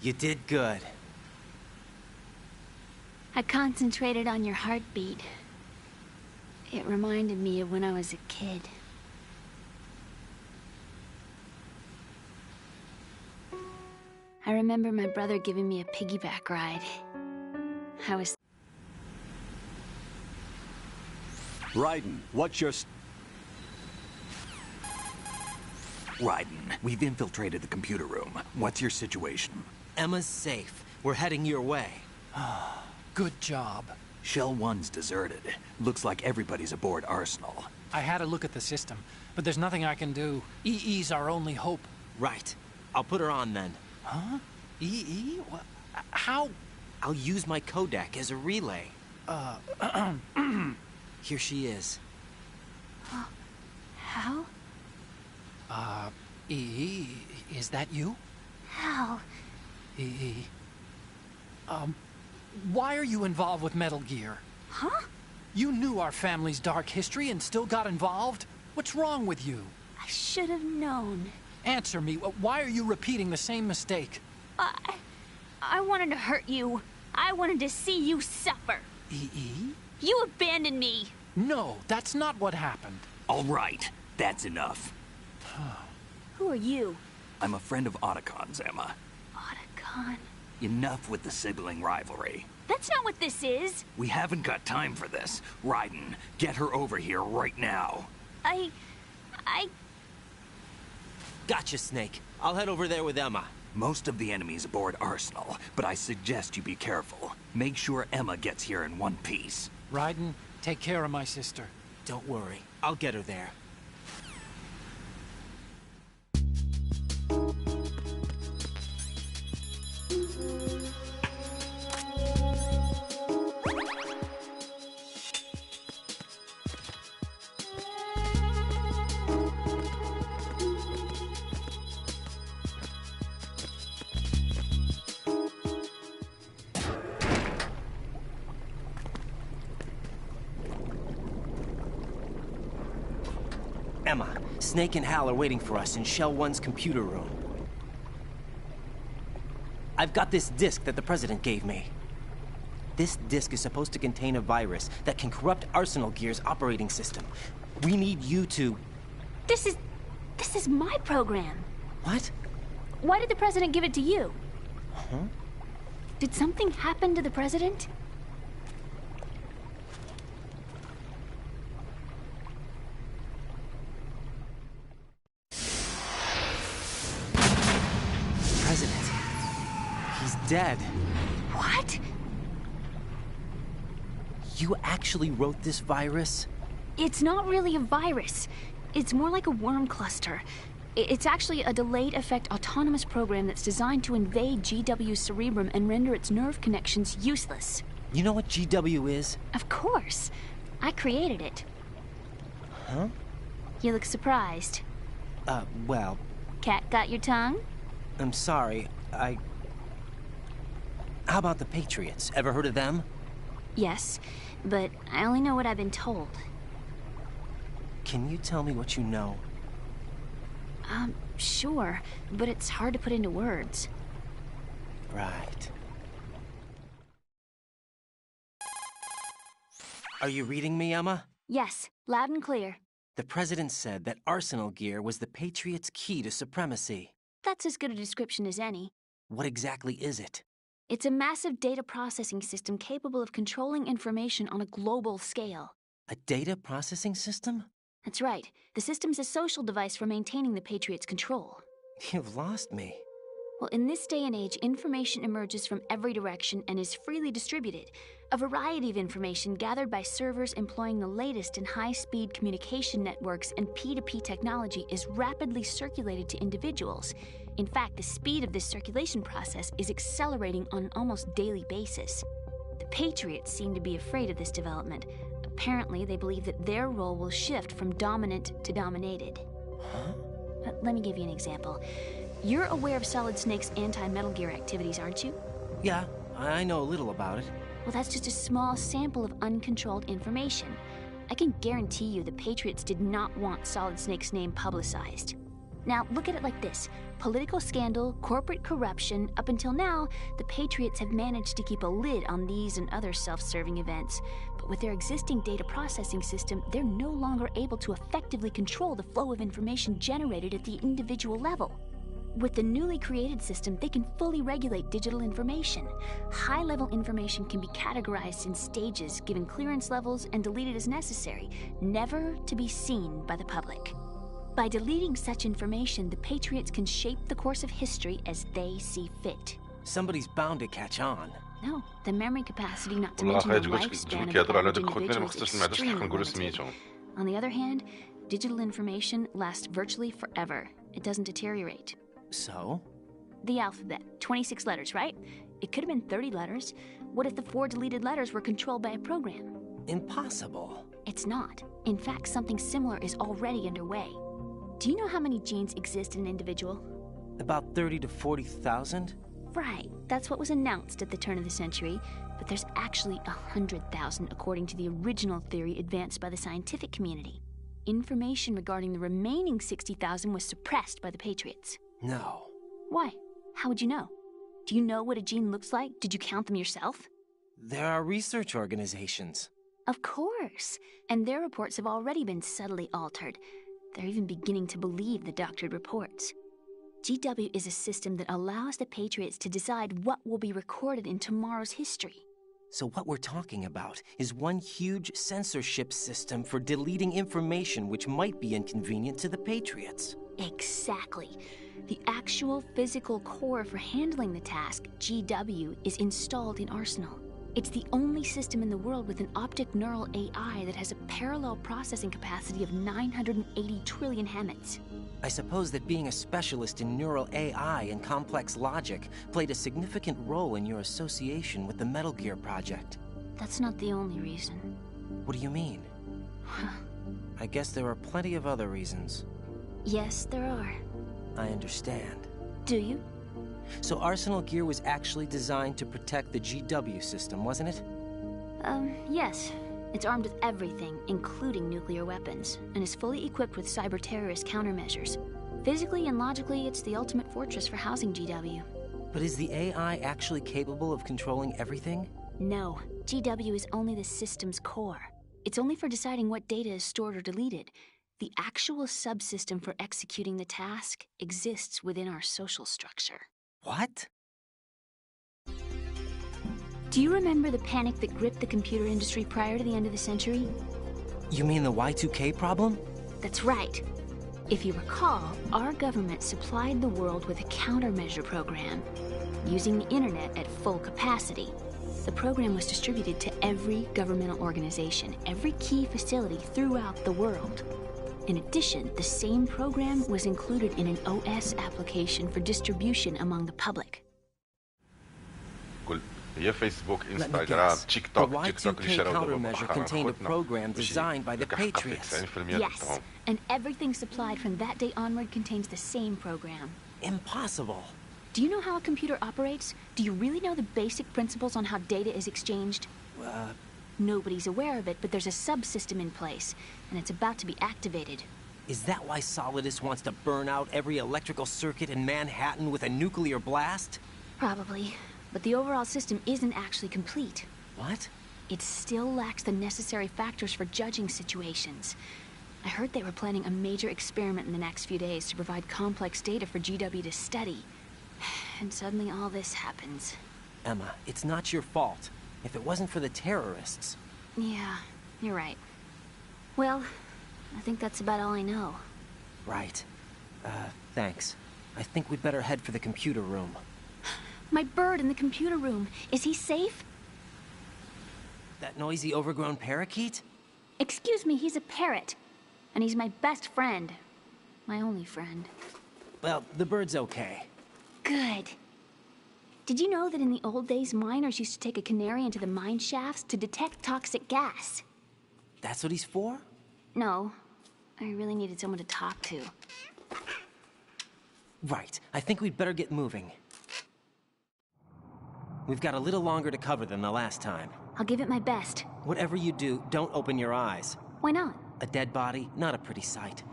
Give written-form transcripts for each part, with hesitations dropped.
You did good. I concentrated on your heartbeat. It reminded me of when I was a kid. I remember my brother giving me a piggyback ride. I was... Raiden, what's your... Raiden, we've infiltrated the computer room. What's your situation? Emma's safe. We're heading your way. Good job. Shell 1's deserted. Looks like everybody's aboard Arsenal. I had a look at the system, but there's nothing I can do. EE's our only hope. Right. I'll put her on then. Huh? EE? What? How? I'll use my Kodak as a relay. Here she is. How? EE, is that you? How? EE. Why are you involved with Metal Gear? Huh? You knew our family's dark history and still got involved? What's wrong with you? I should have known. Answer me, why are you repeating the same mistake? I wanted to hurt you. I wanted to see you suffer. EE? You abandoned me. No, that's not what happened. All right, that's enough. Who are you? I'm a friend of Otacon's, Emma. Otacon? Enough with the sibling rivalry. That's not what this is. We haven't got time for this. Raiden, get her over here right now. I... Gotcha, Snake. I'll head over there with Emma. Most of the enemy's aboard Arsenal, but I suggest you be careful. Make sure Emma gets here in one piece. Raiden, take care of my sister. Don't worry. I'll get her there. Emma, Snake and Hal are waiting for us in Shell 1's computer room. I've got this disk that the President gave me. This disk is supposed to contain a virus that can corrupt Arsenal Gear's operating system. We need you to... This is my program. What? Why did the President give it to you? Huh? Did something happen to the President? President. He's dead. What? You actually wrote this virus? It's not really a virus. It's more like a worm cluster. It's actually a delayed effect autonomous program that's designed to invade GW's cerebrum and render its nerve connections useless. You know what GW is? Of course. I created it. Huh? You look surprised. Well... Cat got your tongue? I'm sorry, How about the Patriots? Ever heard of them? Yes, but I only know what I've been told. Can you tell me what you know? Sure, but it's hard to put into words. Right. Are you reading me, Emma? Yes, loud and clear. The President said that Arsenal Gear was the Patriots' key to supremacy. That's as good a description as any. What exactly is it? It's a massive data processing system capable of controlling information on a global scale. A data processing system? That's right. The system's a social device for maintaining the Patriots' control. You've lost me. Well, in this day and age, information emerges from every direction and is freely distributed. A variety of information gathered by servers employing the latest in high-speed communication networks and P2P technology is rapidly circulated to individuals. In fact, the speed of this circulation process is accelerating on an almost daily basis. The Patriots seem to be afraid of this development. Apparently, they believe that their role will shift from dominant to dominated. Huh? Let me give you an example. You're aware of Solid Snake's anti-Metal Gear activities, aren't you? Yeah, I know a little about it. Well, that's just a small sample of uncontrolled information. I can guarantee you the Patriots did not want Solid Snake's name publicized. Now, look at it like this. Political scandal, corporate corruption, up until now, the Patriots have managed to keep a lid on these and other self-serving events. But with their existing data processing system, they're no longer able to effectively control the flow of information generated at the individual level. With the newly created system, they can fully regulate digital information. High-level information can be categorized in stages, given clearance levels, and deleted as necessary, never to be seen by the public. By deleting such information, the Patriots can shape the course of history as they see fit. Somebody's bound to catch on. No, the memory capacity, not to والله mention the خايف lifespan of يهضر the على average ديك خوتنا individual ما is خصناش ما عادش extremely نقول limited. سميتهم. On the other hand, digital information lasts virtually forever. It doesn't deteriorate. So? The alphabet, 26 letters, right? It could have been 30 letters. What if the 4 deleted letters were controlled by a program? Impossible. It's not. In fact, something similar is already underway. Do you know how many genes exist in an individual? About 30 to 40,000? Right, that's what was announced at the turn of the century, but there's actually 100,000 according to the original theory advanced by the scientific community. Information regarding the remaining 60,000 was suppressed by the Patriots. No. Why? How would you know? Do you know what a gene looks like? Did you count them yourself? There are research organizations. Of course, and their reports have already been subtly altered. They're even beginning to believe the doctored reports. GW is a system that allows the Patriots to decide what will be recorded in tomorrow's history. So what we're talking about is one huge censorship system for deleting information which might be inconvenient to the Patriots. Exactly. The actual physical core for handling the task, GW, is installed in Arsenal. It's the only system in the world with an optic neural AI that has a parallel processing capacity of 980 trillion Hammets. I suppose that being a specialist in neural AI and complex logic played a significant role in your association with the Metal Gear project. That's not the only reason. What do you mean? I guess there are plenty of other reasons. Yes, there are. I understand. Do you? So Arsenal Gear was actually designed to protect the GW system, wasn't it? Yes. It's armed with everything, including nuclear weapons, and is fully equipped with cyber-terrorist countermeasures. Physically and logically, it's the ultimate fortress for housing GW. But is the AI actually capable of controlling everything? No. GW is only the system's core. It's only for deciding what data is stored or deleted. The actual subsystem for executing the task exists within our social structure. What? Do you remember the panic that gripped the computer industry prior to the end of the century? You mean the Y2K problem? That's right. If you recall, our government supplied the world with a countermeasure program, using the internet at full capacity. The program was distributed to every governmental organization, every key facility throughout the world. In addition, the same program was included in an OS application for distribution among the public. هي فيسبوك Let me انستغرام guess. تيك The توك تيك توك اللي Y2K شراو دابا countermeasure مؤخرا contained a خوتنا program باش designed by the يحقق Patriots. فيك 90% Yes, ديالهم. and everything supplied from that day onward contains the same program. Impossible. Do you know how a computer operates? Do you really know the basic principles on how data is exchanged? Nobody's aware of it, but there's a subsystem in place, and it's about to be activated. Is that why Solidus wants to burn out every electrical circuit in Manhattan with a nuclear blast? Probably, but the overall system isn't actually complete. What? It still lacks the necessary factors for judging situations. I heard they were planning a major experiment in the next few days to provide complex data for GW to study. And suddenly all this happens. Emma, it's not your fault. If it wasn't for the terrorists... Yeah, you're right. Well, I think that's about all I know. Right. Thanks. I think we'd better head for the computer room. My bird in the computer room. Is he safe? That noisy, overgrown parakeet? Excuse me, he's a parrot. And he's my best friend. My only friend. Well, the bird's okay. Good. Did you know that in the old days, miners used to take a canary into the mine shafts to detect toxic gas? That's what he's for? No. I really needed someone to talk to. Right. I think we'd better get moving. We've got a little longer to cover than the last time. I'll give it my best. Whatever you do, don't open your eyes. Why not? A dead body, not a pretty sight.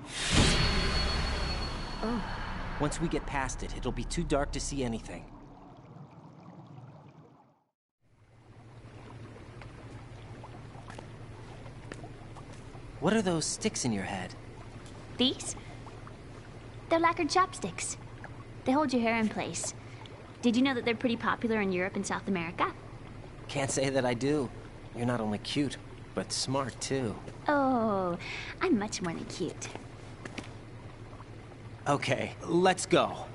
Oh. Once we get past it, it'll be too dark to see anything. What are those sticks in your head? These? They're lacquered chopsticks. They hold your hair in place. Did you know that they're pretty popular in Europe and South America? Can't say that I do. You're not only cute, but smart too. Oh, I'm much more than cute. Okay, let's go.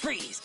Freeze!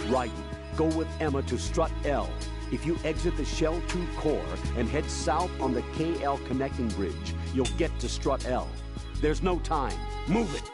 Raiden, go with Emma to Strut L. If you exit the Shell 2 core and head south on the KL connecting bridge, you'll get to Strut L. There's no time. Move it!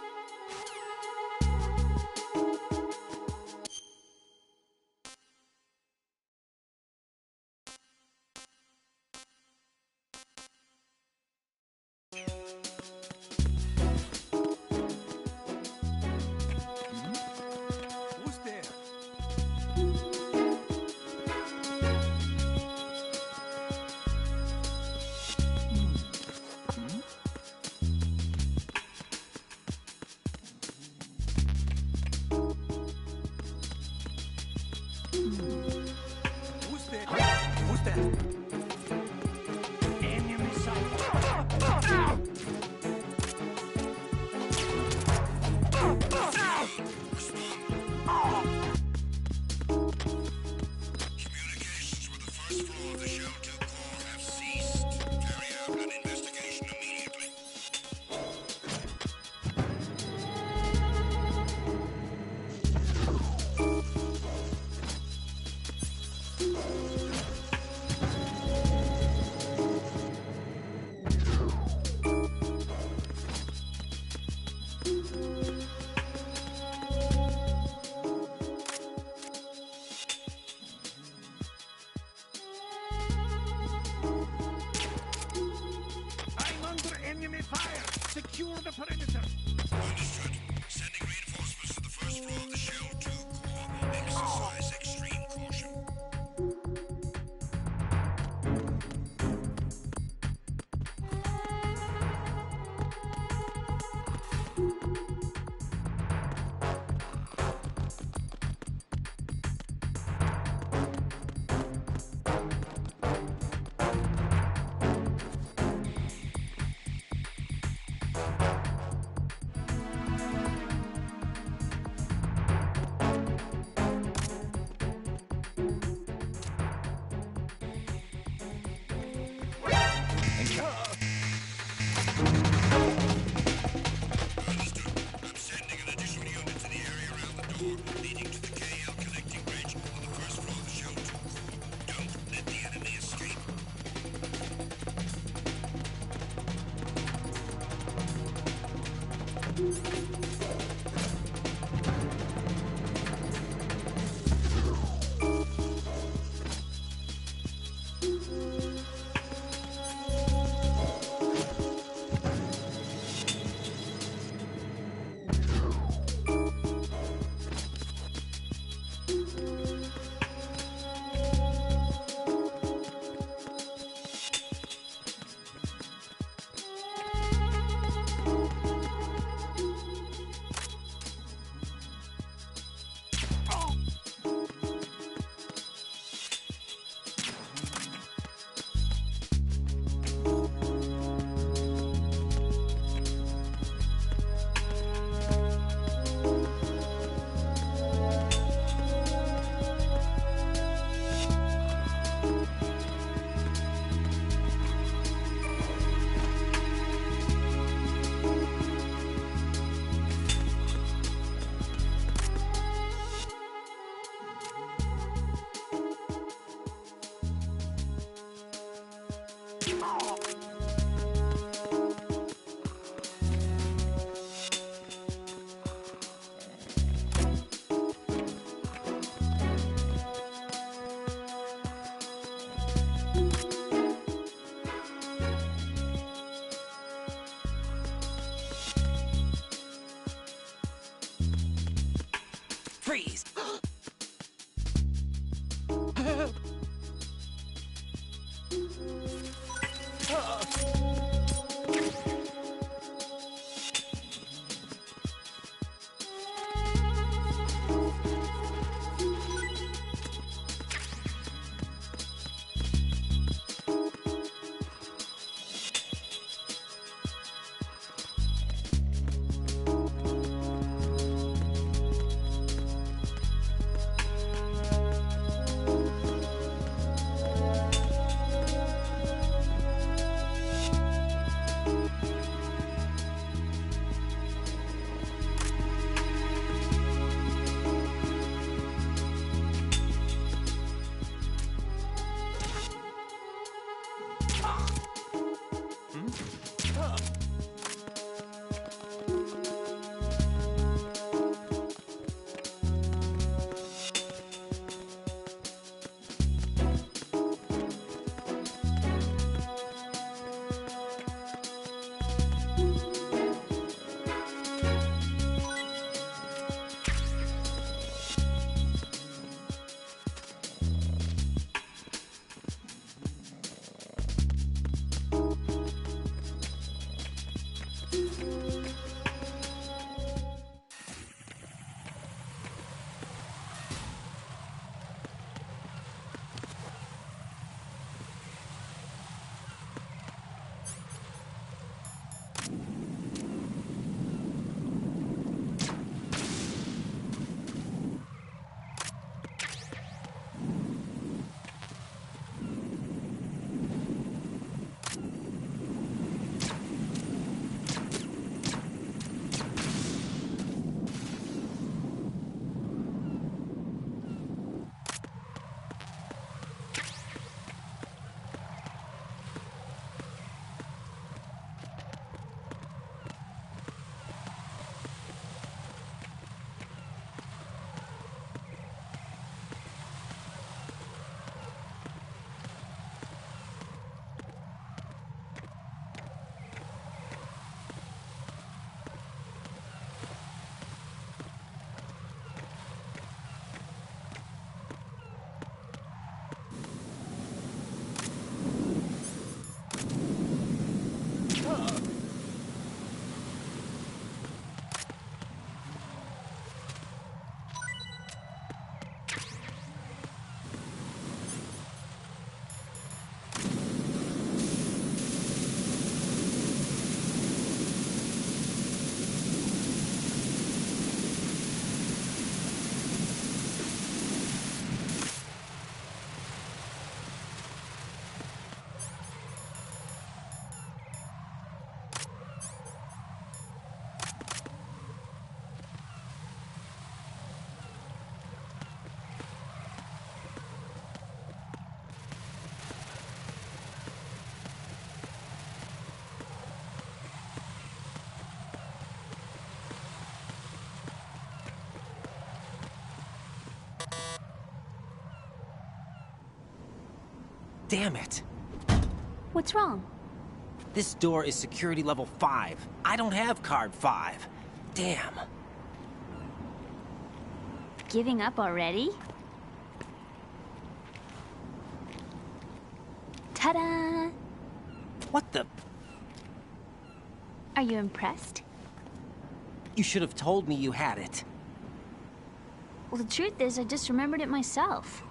floor of the Shell 2 core have ceased. Carry out an investigation immediately. I'm under enemy fire! Secure the perimeter! Understood. Sending reinforcements to the first floor of the Shell 2 core. Exercise extreme caution. Understood. I'm sending an additional unit to the area around the door, leading to the KL connecting bridge on the first floor of the Shell 2 core. Don't let the enemy escape. Freeze! Damn it. What's wrong? This door is security level 5. I don't have card 5. Damn. Giving up already? Ta-da! What the? Are you impressed? You should have told me you had it. Well, the truth is, I just remembered it myself.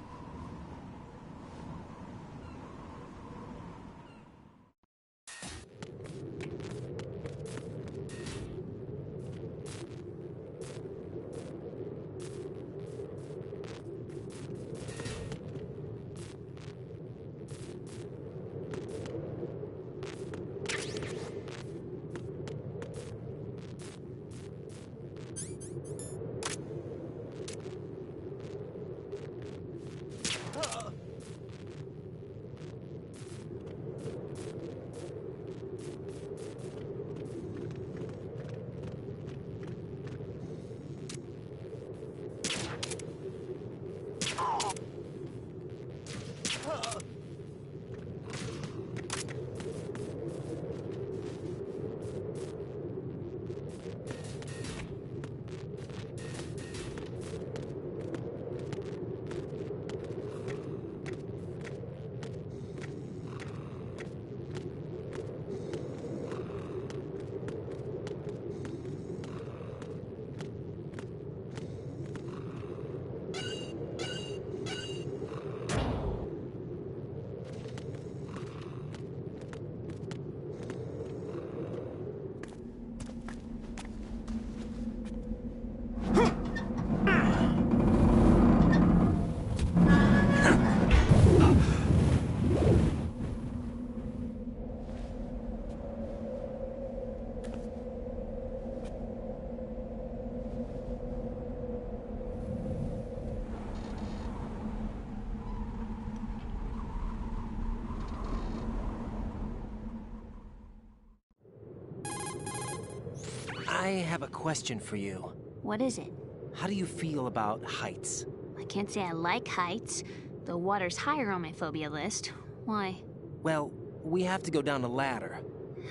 I have a question for you. What is it? How do you feel about heights? I can't say I like heights, though water's higher on my phobia list. Why? Well, we have to go down a ladder.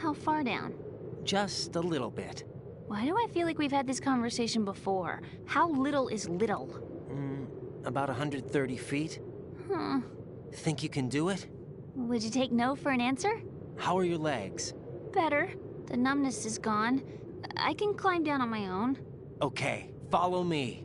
How far down? Just a little bit. Why do I feel like we've had this conversation before? How little is little? About 130 feet. Huh. Think you can do it? Would you take no for an answer? How are your legs? Better. The numbness is gone. I can climb down on my own. Okay, follow me.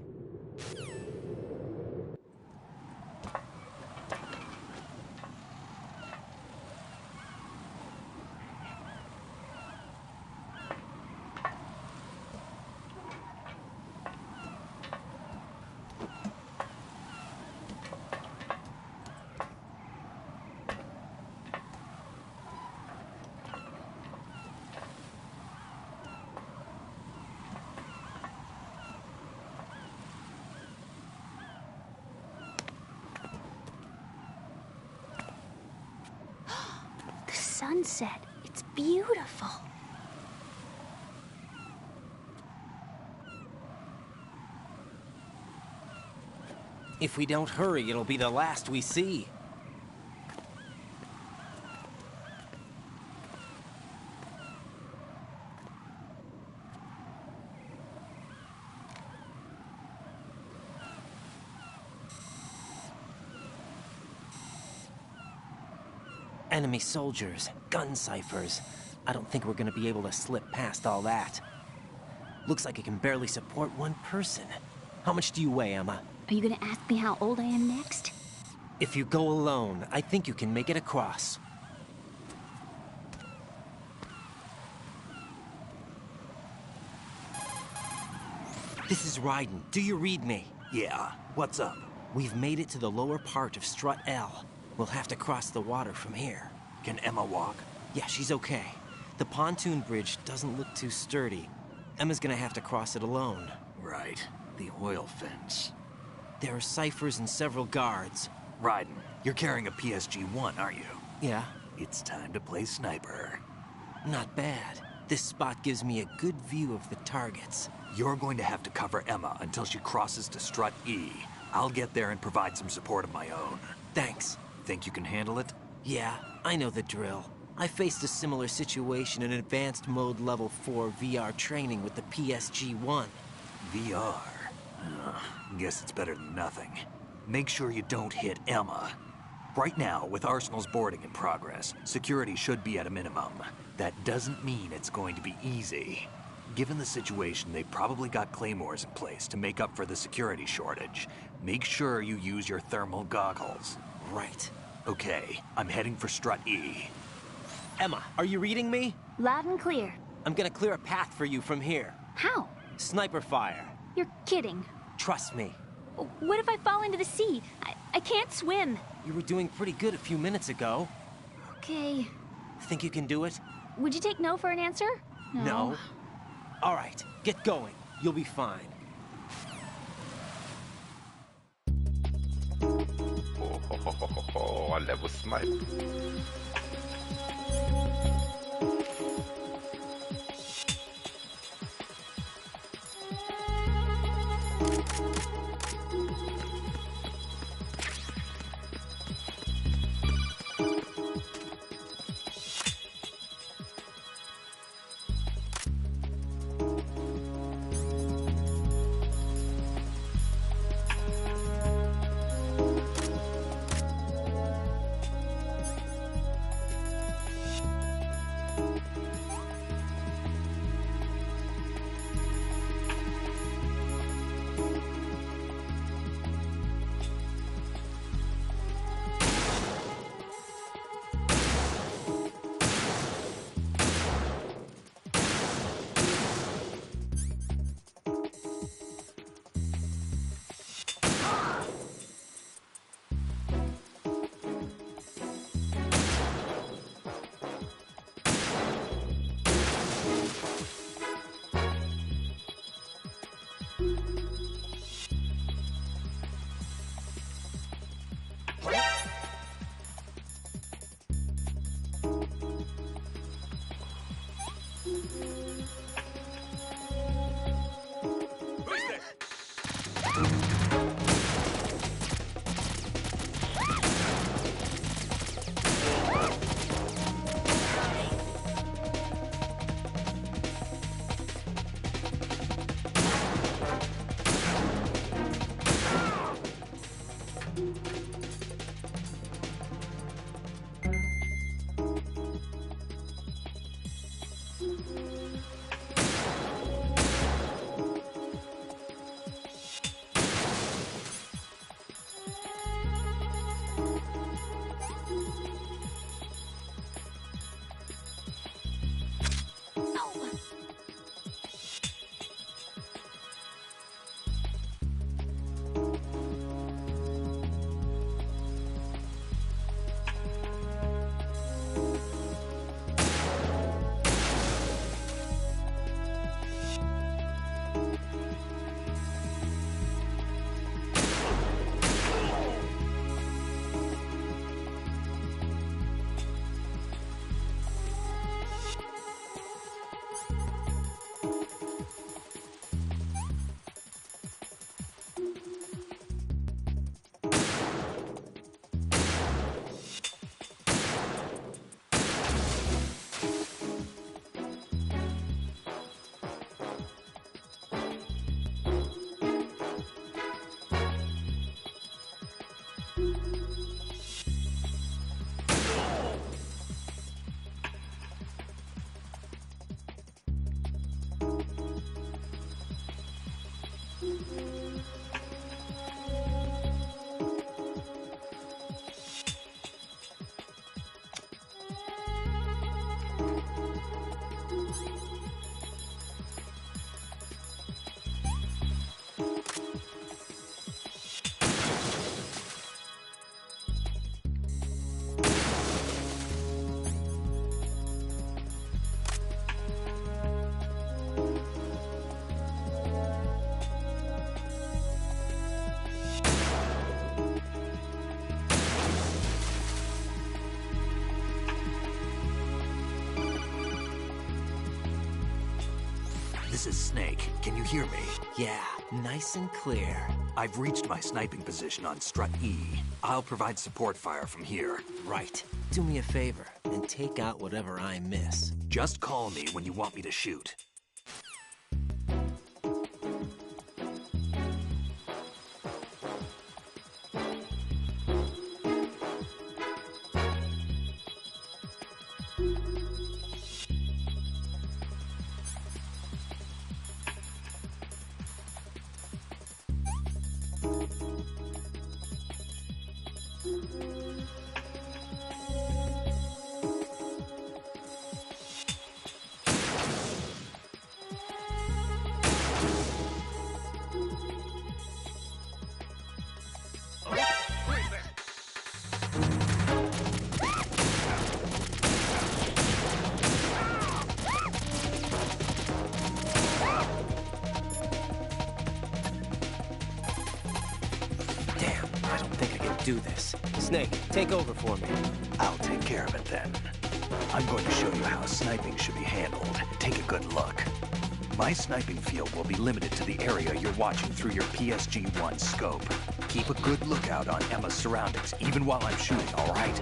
Sunset. It's beautiful. If we don't hurry, it'll be the last we see. Enemy soldiers, gun ciphers. I don't think we're gonna be able to slip past all that. Looks like it can barely support one person. How much do you weigh, Emma? Are you gonna ask me how old I am next? If you go alone, I think you can make it across. This is Raiden. Do you read me? Yeah, what's up? We've made it to the lower part of Strut L. We'll have to cross the water from here. Can Emma walk? Yeah, she's okay. The pontoon bridge doesn't look too sturdy. Emma's gonna have to cross it alone. Right, the oil fence. There are ciphers and several guards. Raiden, you're carrying a PSG-1, aren't you? Yeah, It's time to play sniper. not bad. This spot gives me a good view of the targets. You're going to have to cover Emma until she crosses to Strut E. I'll get there and provide some support of my own. Thanks. Think you can handle it? Yeah, I know the drill. I faced a similar situation in Advanced Mode Level 4 VR training with the PSG-1. VR? Guess it's better than nothing. Make sure you don't hit Emma. Right now, with Arsenal's boarding in progress, security should be at a minimum. That doesn't mean it's going to be easy. Given the situation, they've probably got claymores in place to make up for the security shortage. Make sure you use your thermal goggles. Right. Okay, I'm heading for Strut E. Emma, are you reading me? Loud and clear. I'm gonna clear a path for you from here. How? Sniper fire. You're kidding. Trust me. What if I fall into the sea? I can't swim. You were doing pretty good a few minutes ago. Okay. Think you can do it? Would you take no for an answer? No. All right, get going. You'll be fine. Olha, vou sniper. This is Snake. Can you hear me? Yeah, nice and clear. I've reached my sniping position on Strut E. I'll provide support fire from here. Right. Do me a favor and take out whatever I miss. Just call me when you want me to shoot. Do this. Snake, take over for me. I'll take care of it then. I'm going to show you how sniping should be handled. Take a good look. My sniping field will be limited to the area you're watching through your PSG-1 scope. Keep a good lookout on Emma's surroundings, even while I'm shooting, all right?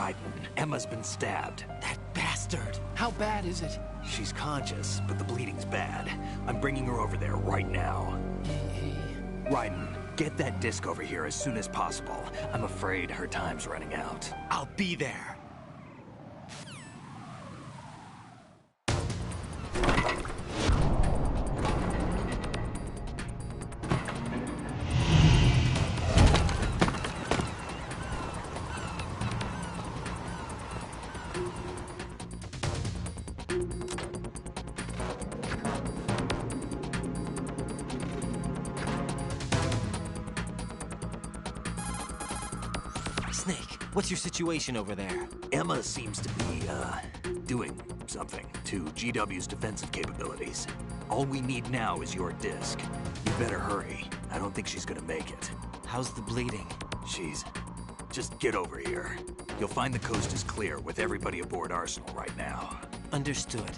Raiden, Emma's been stabbed. That bastard! How bad is it? She's conscious, but the bleeding's bad. I'm bringing her over there right now. Raiden, get that disc over here as soon as possible. I'm afraid her time's running out. I'll be there. Snake, what's your situation over there? Emma seems to be, doing something to GW's defensive capabilities. All we need now is your disc. You better hurry. I don't think she's gonna make it. How's the bleeding? Just get over here. You'll find the coast is clear with everybody aboard Arsenal right now. Understood.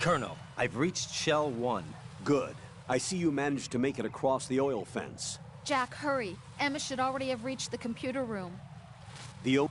Colonel, I've reached Shell 1. Good. I see you managed to make it across the oil fence. Jack, hurry. Emma should already have reached the computer room. The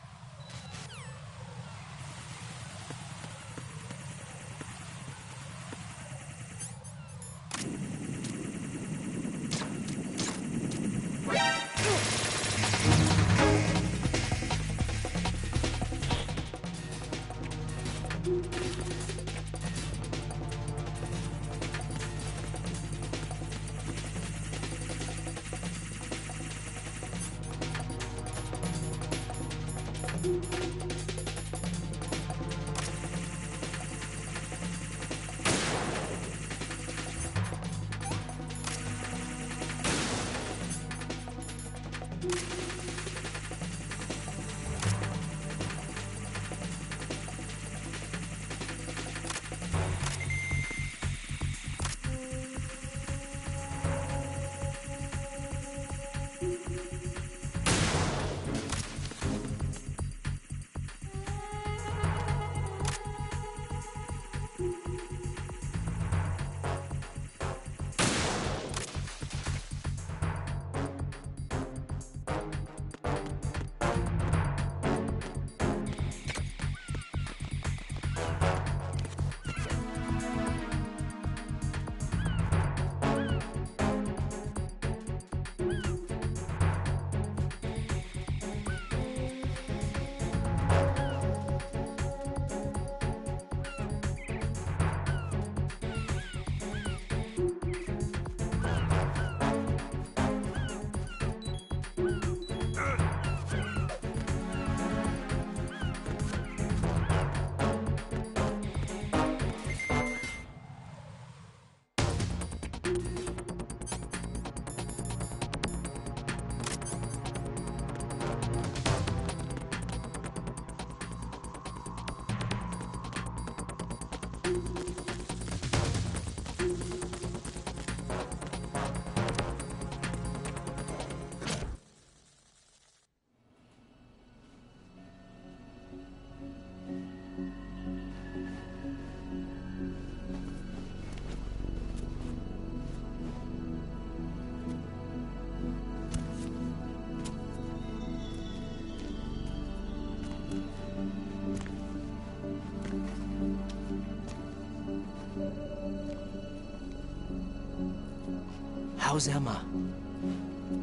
How's Emma?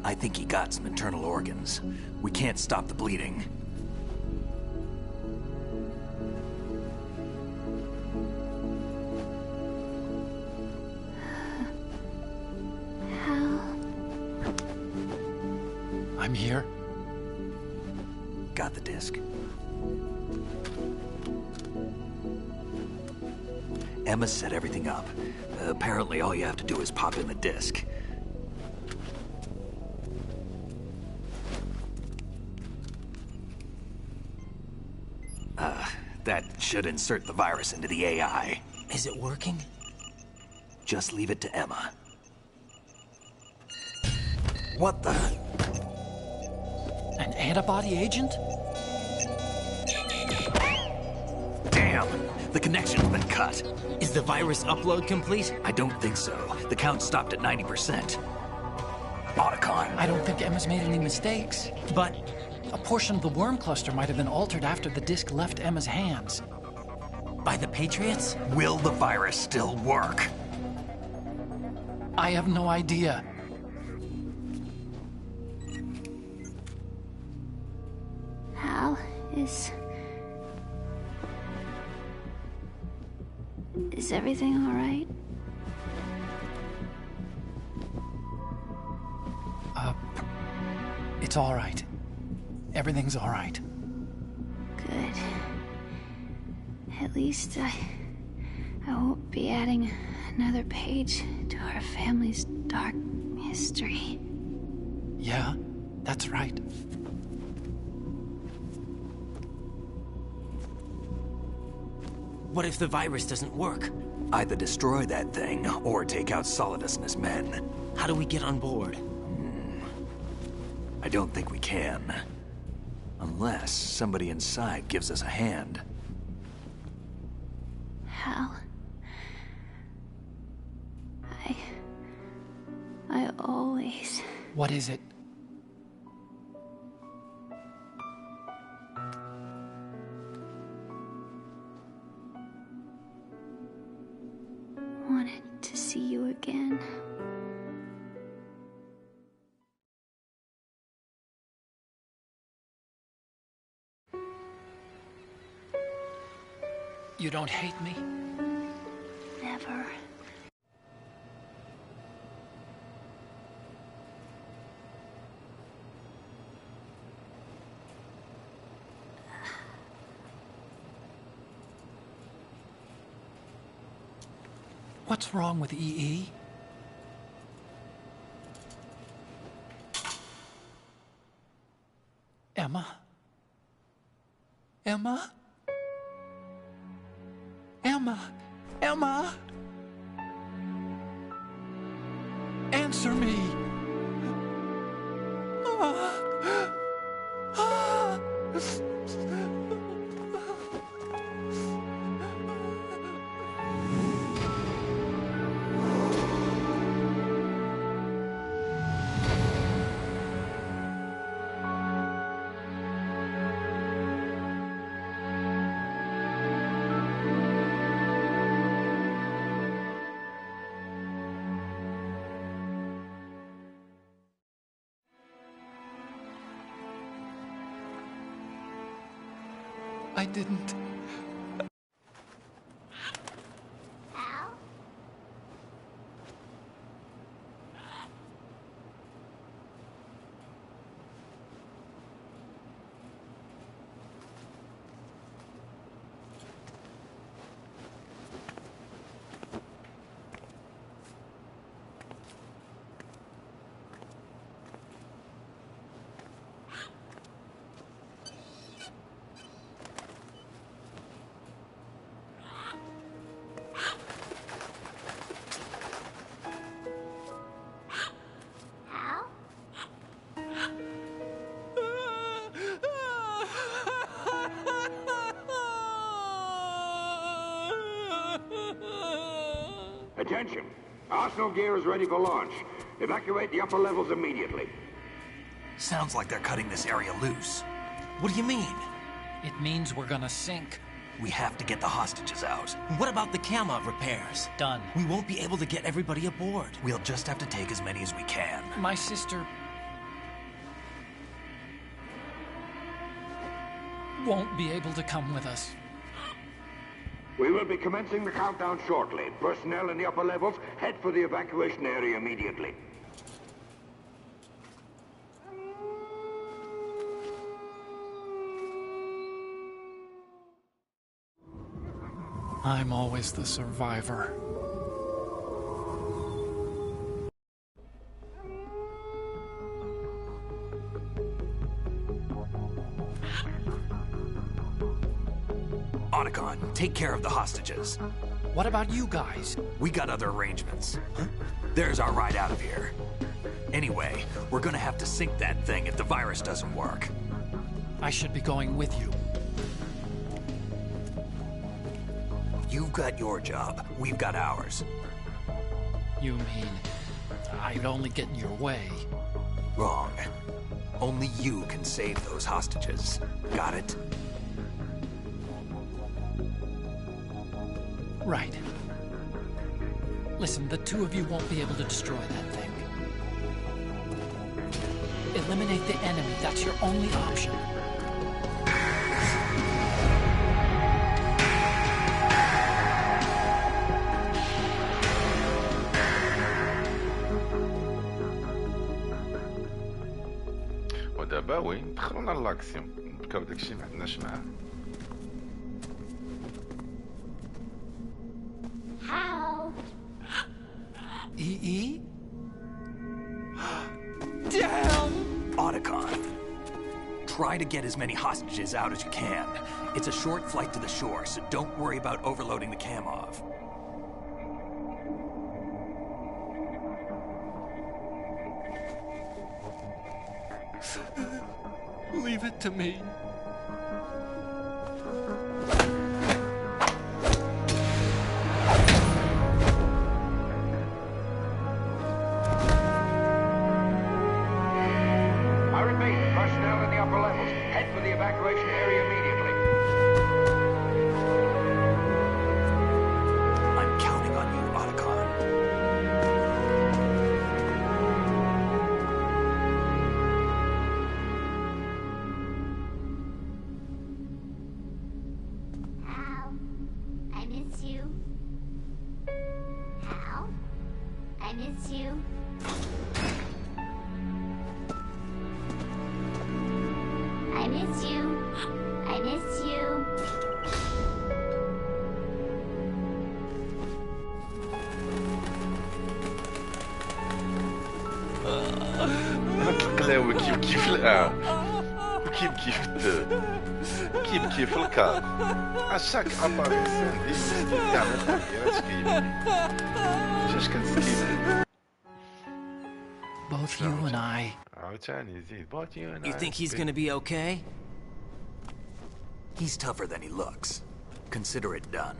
I think he got some internal organs. We can't stop the bleeding. I'm here. Got the disc. Emma set everything up. Apparently all you have to do is pop in the disc. That should insert the virus into the AI. Is it working? Just leave it to Emma. What the? An antibody agent? Damn! The connection's been cut. Is the virus upload complete? I don't think so. The count stopped at 90%. Otacon. I don't think Emma's made any mistakes. But A portion of the worm cluster might have been altered after the disc left Emma's hands. by the Patriots? Will the virus still work? I have no idea. Hal, is everything all right? It's all right. Everything's all right. Good. At least I won't be adding another page to our family's dark history. Yeah, that's right. What if the virus doesn't work? Either destroy that thing, or take out Solidus and his men. How do we get on board? I don't think we can. Unless somebody inside gives us a hand. Hal, I always... What is it? wanted to see you again. You don't hate me? Never. What's wrong with EE? Emma? Emma? Emma? Emma? Answer me! I didn't. Attention! Arsenal gear is ready for launch. Evacuate the upper levels immediately. Sounds like they're cutting this area loose. What do you mean? It means we're gonna sink. We have to get the hostages out. What about the camo repairs? Done. We won't be able to get everybody aboard. We'll just have to take as many as we can. My sister... won't be able to come with us. We will be commencing the countdown shortly. Personnel in the upper levels, head for the evacuation area immediately. I'm always the survivor. Otacon, take care of the hostages. What about you guys? We got other arrangements. There's our ride out of here. Anyway, we're gonna have to sink that thing if the virus doesn't work. I should be going with you. You've got your job, we've got ours. You mean I'd only get in your way? Wrong. Only you can save those hostages. Got it? Right. Listen, the two of you won't be able to destroy that thing. Eliminate the enemy. That's your only option. ودابا وين دخلونا لاكسيون نبكاو داكشي ما عندناش معاه. EE? Damn! Otacon, try to get as many hostages out as you can. It's a short flight to the shore, so don't worry about overloading the Kamov. Leave it to me. كيف الكار عشاك اباريسيون ديما كامل تغييرات كيفني جاش كنسكيب. Both you and I. عاوتاني زيد both you and I. You think he's gonna be okay? He's tougher than he looks. Consider it done.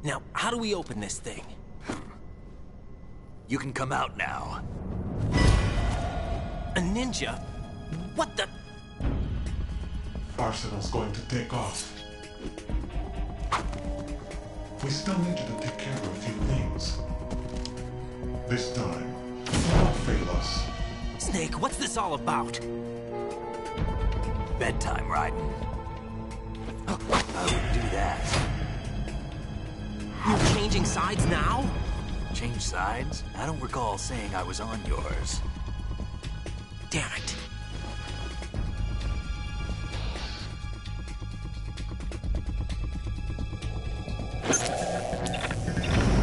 Now, how do we open this thing? You can come out now. A ninja? What the? Arsenal's going to take off. We still need you to take care of a few things. This time, don't fail us. Snake, what's this all about? Bedtime, Raiden. I wouldn't do that. You're changing sides now? Change sides? I don't recall saying I was on yours. Damn it.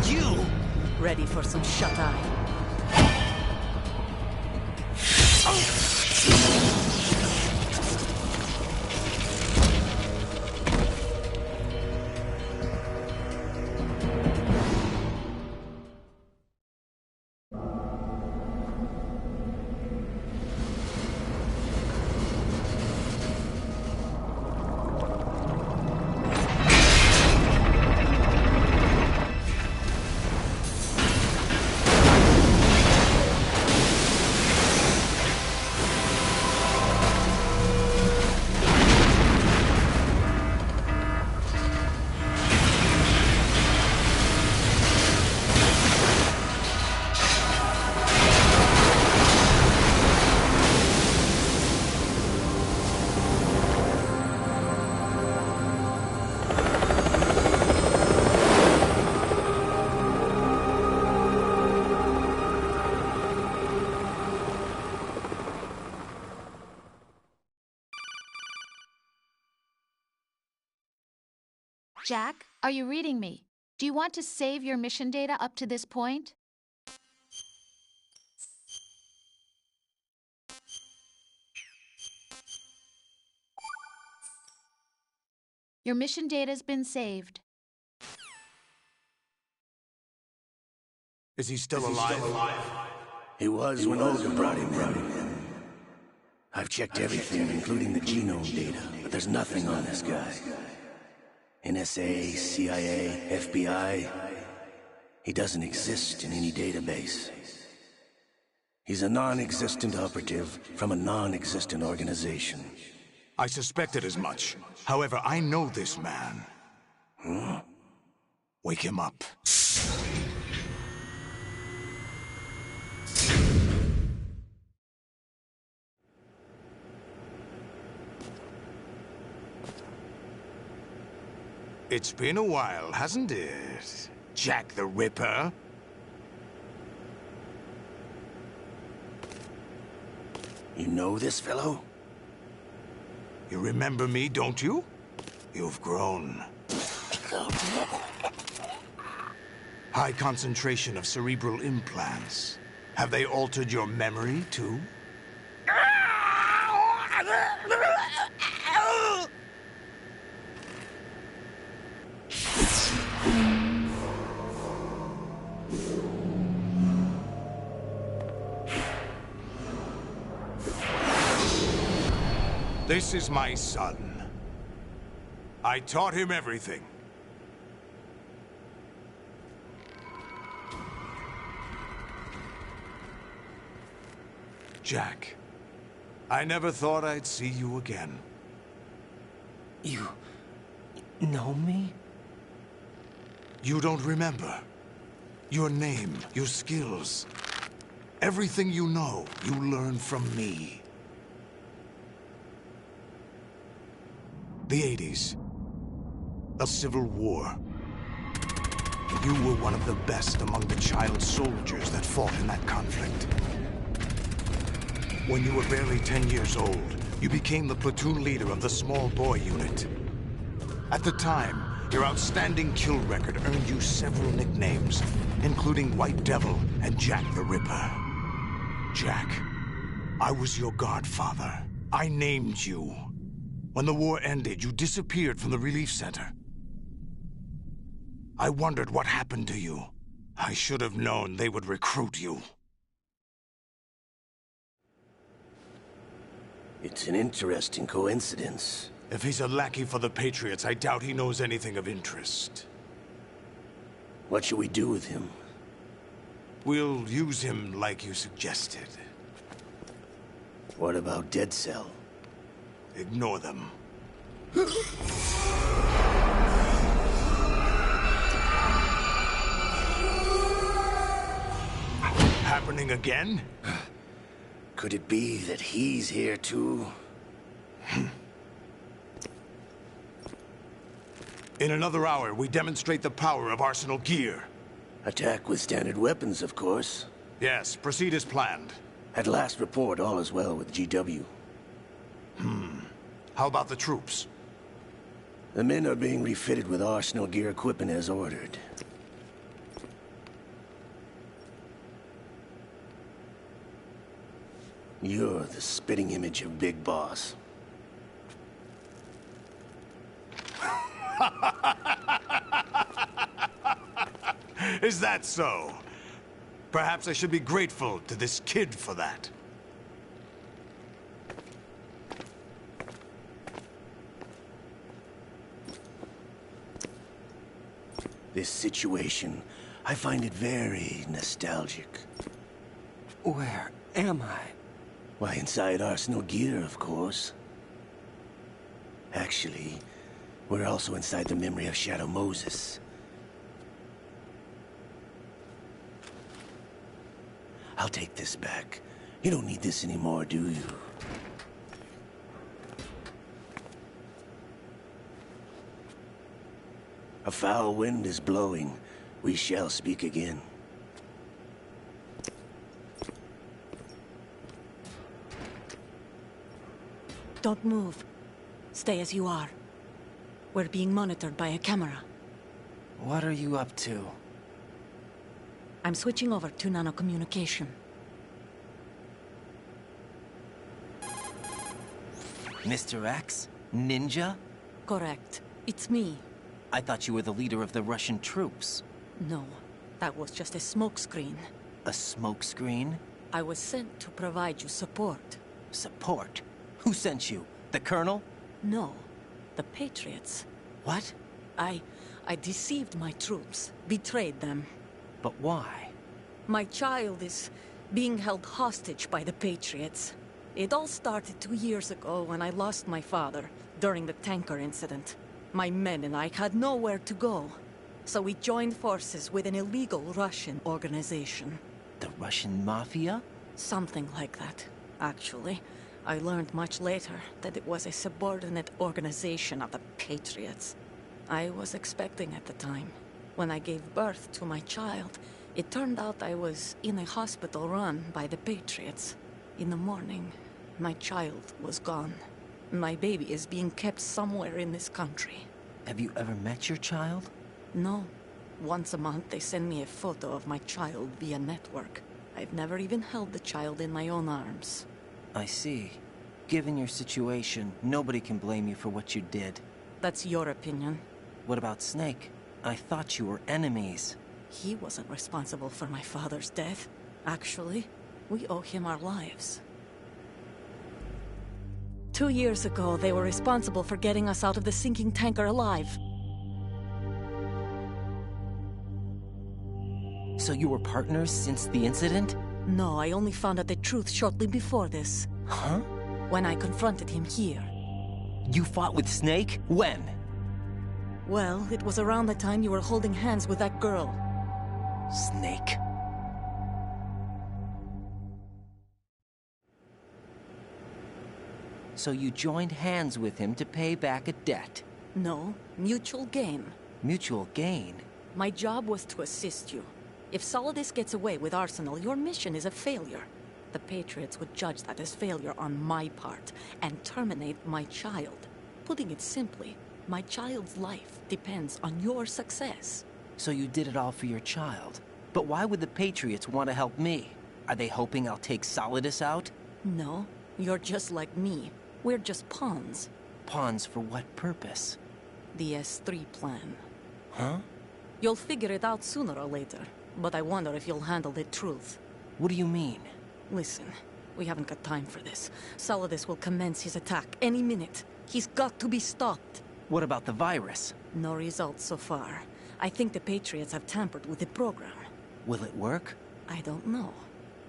You! Ready for some shut-eye? Jack, are you reading me? Do you want to save your mission data up to this point? Your mission data's been saved. Is he still alive? He was when Olga brought him in. I've checked everything, including the genome data, but there's nothing on this guy. NSA, CIA, FBI. He doesn't exist in any database. He's a non-existent operative from a non-existent organization. I suspected as much. However, I know this man. Huh? Wake him up. It's been a while, hasn't it? Jack the Ripper? You know this fellow? You remember me, don't you? You've grown. High concentration of cerebral implants. Have they altered your memory, too? This is my son. I taught him everything. Jack, I never thought I'd see you again. You know me? You don't remember. Your name, your skills. Everything you know, you learned from me. The 80s. The Civil War. You were one of the best among the child soldiers that fought in that conflict. When you were barely 10 years old, you became the platoon leader of the small boy unit. At the time, your outstanding kill record earned you several nicknames, including White Devil and Jack the Ripper. Jack, I was your godfather. I named you. When the war ended, you disappeared from the relief center. I wondered what happened to you. I should have known they would recruit you. It's an interesting coincidence. If he's a lackey for the Patriots, I doubt he knows anything of interest. What should we do with him? We'll use him like you suggested. What about Dead Cell? Ignore them. Happening again? Could it be that he's here too? In another hour, we demonstrate the power of Arsenal gear. Attack with standard weapons, of course. Yes, proceed as planned. At last report, all is well with GW. How about the troops? The men are being refitted with Arsenal gear equipment as ordered. You're the spitting image of Big Boss. Is that so? Perhaps I should be grateful to this kid for that. This situation, I find it very nostalgic. Where am I? Why, inside Arsenal gear, of course. Actually, we're also inside the memory of Shadow Moses. I'll take this back. You don't need this anymore, do you? A foul wind is blowing. We shall speak again. Don't move. Stay as you are. We're being monitored by a camera. What are you up to? I'm switching over to nanocommunication. Mr. X? Ninja? Correct. It's me. I thought you were the leader of the Russian troops. No, that was just a smokescreen. A smokescreen? I was sent to provide you support. Support? Who sent you? The Colonel? No, the Patriots. What? I deceived my troops, betrayed them. But why? My child is being held hostage by the Patriots. It all started 2 years ago when I lost my father during the tanker incident. My men and I had nowhere to go, so we joined forces with an illegal Russian organization. The Russian Mafia? Something like that, actually. I learned much later that it was a subordinate organization of the Patriots. I was expecting at the time. When I gave birth to my child, it turned out I was in a hospital run by the Patriots. In the morning, my child was gone. My baby is being kept somewhere in this country. Have you ever met your child? No. Once a month, they send me a photo of my child via network. I've never even held the child in my own arms. I see. Given your situation, nobody can blame you for what you did. That's your opinion. What about Snake? I thought you were enemies. He wasn't responsible for my father's death. Actually, we owe him our lives. 2 years ago, they were responsible for getting us out of the sinking tanker alive. So you were partners since the incident? No, I only found out the truth shortly before this. Huh? When I confronted him here. You fought with Snake? When? Well, it was around the time you were holding hands with that girl. Snake. So you joined hands with him to pay back a debt? No, mutual gain. Mutual gain? My job was to assist you. If Solidus gets away with Arsenal, your mission is a failure. The Patriots would judge that as failure on my part, and terminate my child. Putting it simply, my child's life depends on your success. So you did it all for your child. But why would the Patriots want to help me? Are they hoping I'll take Solidus out? No, you're just like me. We're just pawns. Pawns for what purpose? The S3 plan. Huh? You'll figure it out sooner or later, but I wonder if you'll handle the truth. What do you mean? Listen, we haven't got time for this. Solidus will commence his attack any minute. He's got to be stopped. What about the virus? No results so far. I think the Patriots have tampered with the program. Will it work? I don't know.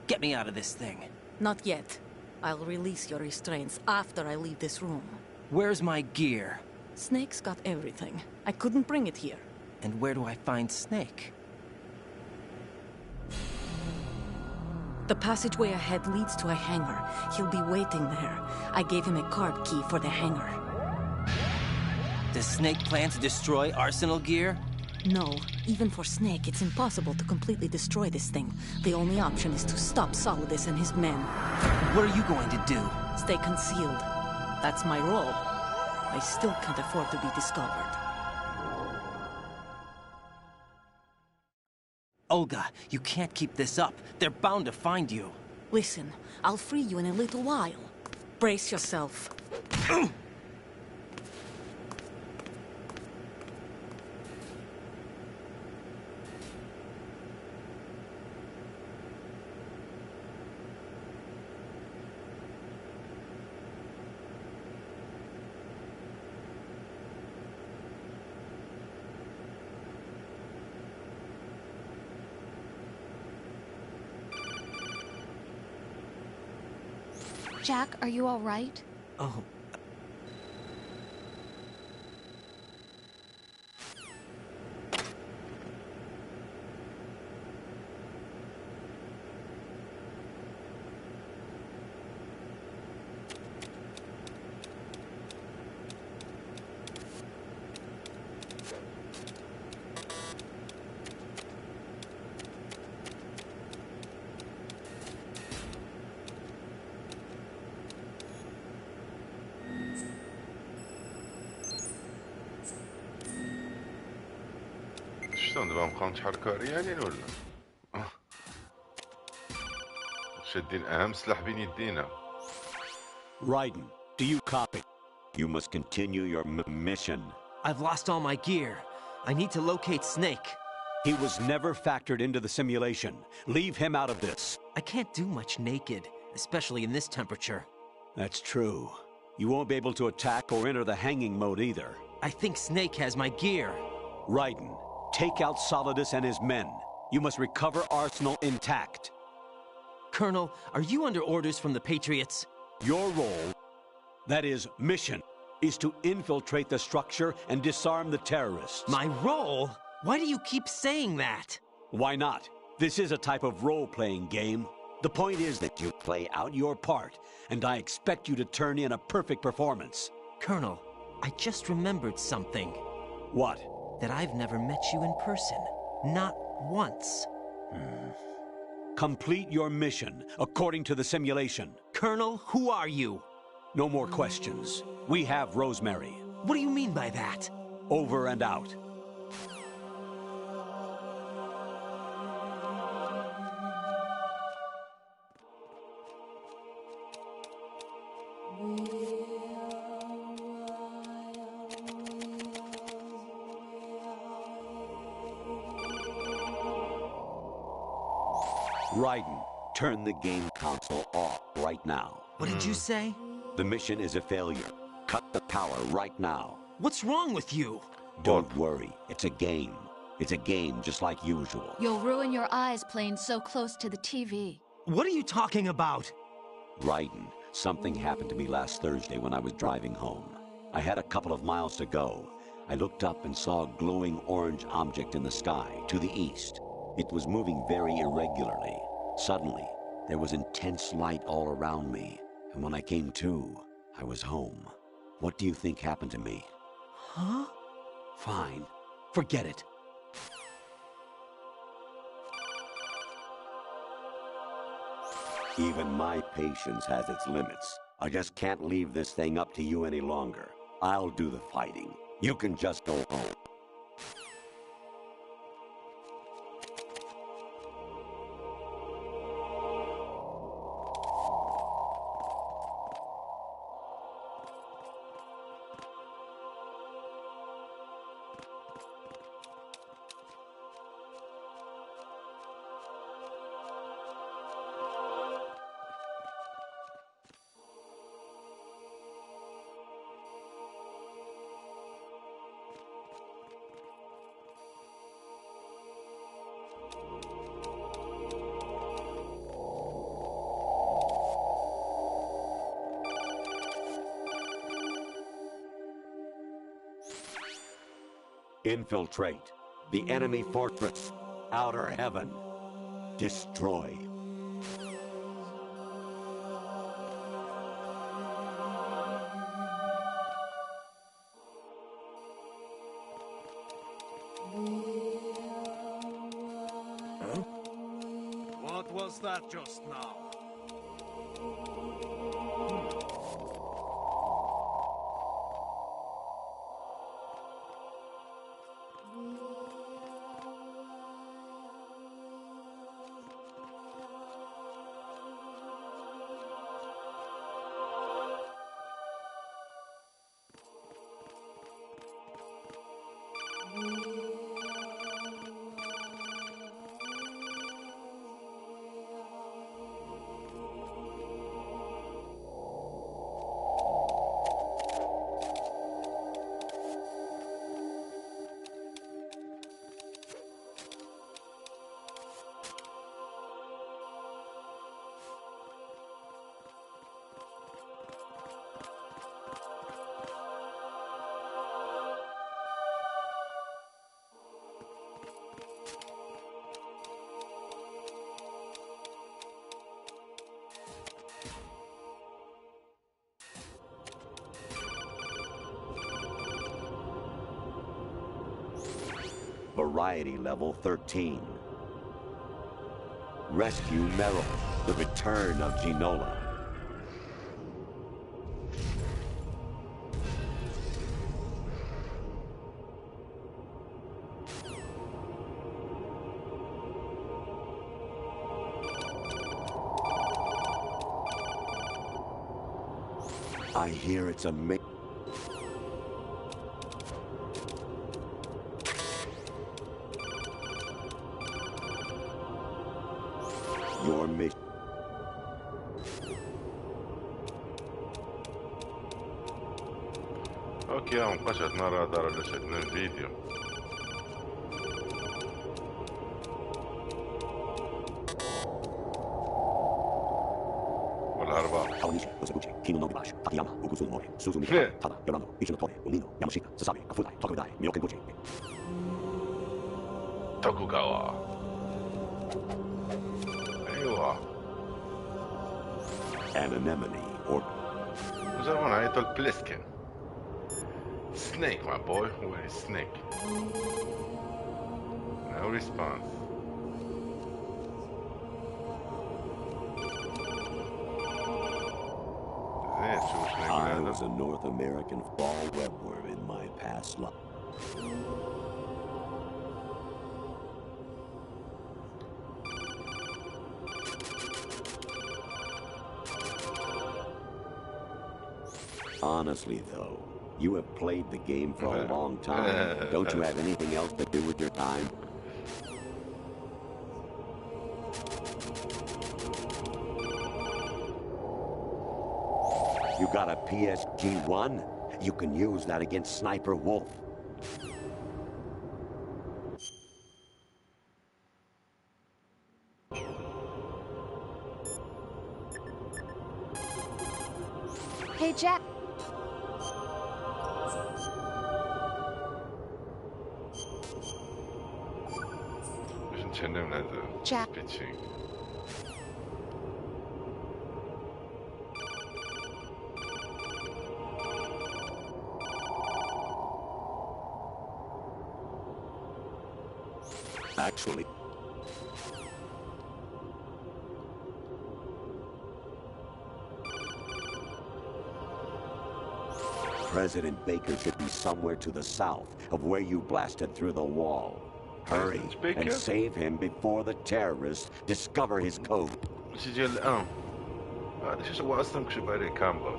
Get me out of this thing. Not yet. I'll release your restraints after I leave this room. Where's my gear? Snake's got everything. I couldn't bring it here. And where do I find Snake? The passageway ahead leads to a hangar. He'll be waiting there. I gave him a card key for the hangar. Does Snake plan to destroy Arsenal gear? No. Even for Snake, it's impossible to completely destroy this thing. The only option is to stop Solidus and his men. What are you going to do? Stay concealed. That's my role. I still can't afford to be discovered. Olga, you can't keep this up. They're bound to find you. Listen, I'll free you in a little while. Brace yourself. Jack, are you all right? Oh. شنو دابا نبقاو نتحركو عريانين ولا شادين اهم سلاح بين يدينا. Raiden, do you copy? You must continue your mission. I've lost all my gear. I need to locate Snake. He was never factored into the simulation. Leave him out of this. I can't do much naked, especially in this temperature. That's true. You won't be able to attack or enter the hanging mode either. I think Snake has my gear. Raiden, take out Solidus and his men. You must recover Arsenal intact. Colonel, are you under orders from the Patriots? Your role, that is, mission, is to infiltrate the structure and disarm the terrorists. My role? Why do you keep saying that? Why not? This is a type of role-playing game. The point is that you play out your part, and I expect you to turn in a perfect performance. Colonel, I just remembered something. What? That I've never met you in person. Not once. Complete your mission, according to the simulation. Colonel, who are you? No more questions. We have Rosemary. What do you mean by that? Over and out. Raiden, turn the game console off right now. What did you say? The mission is a failure. Cut the power right now. What's wrong with you? Don't worry. It's a game. It's a game just like usual. You'll ruin your eyes playing so close to the TV. What are you talking about? Raiden, something happened to me last Thursday when I was driving home. I had a couple of miles to go. I looked up and saw a glowing orange object in the sky to the east. It was moving very irregularly. Suddenly, there was intense light all around me, and when I came to, I was home. What do you think happened to me? Huh? Fine. Forget it. Even my patience has its limits. I just can't leave this thing up to you any longer. I'll do the fighting. You can just go home. Infiltrate the enemy fortress, outer heaven. Destroy. Huh? What was that just now? Variety level 13. Rescue Meryl, the return of Ginola. I hear it's a Your mission. اوكي مقشت نرى دار لشدنا الفيديو. والأربعة توكوغاوا. أيوة. Anemone or وزرمون عيطوا البليسكن. Snake, my boy. Where is Snake? No response. I was a North American fall webworm in my past life. Honestly, though, you have played the game for a long time. Don't you have anything else to do with your time? You got a PSG-1? You can use that against Sniper Wolf. Hey, Jack. Jack. Actually, President Baker should be somewhere to the south of where you blasted through the wall. Hurry and save him before the terrorists discover his code. سجل الآن. هذا شو سوى أصلاً كشباري كامبا.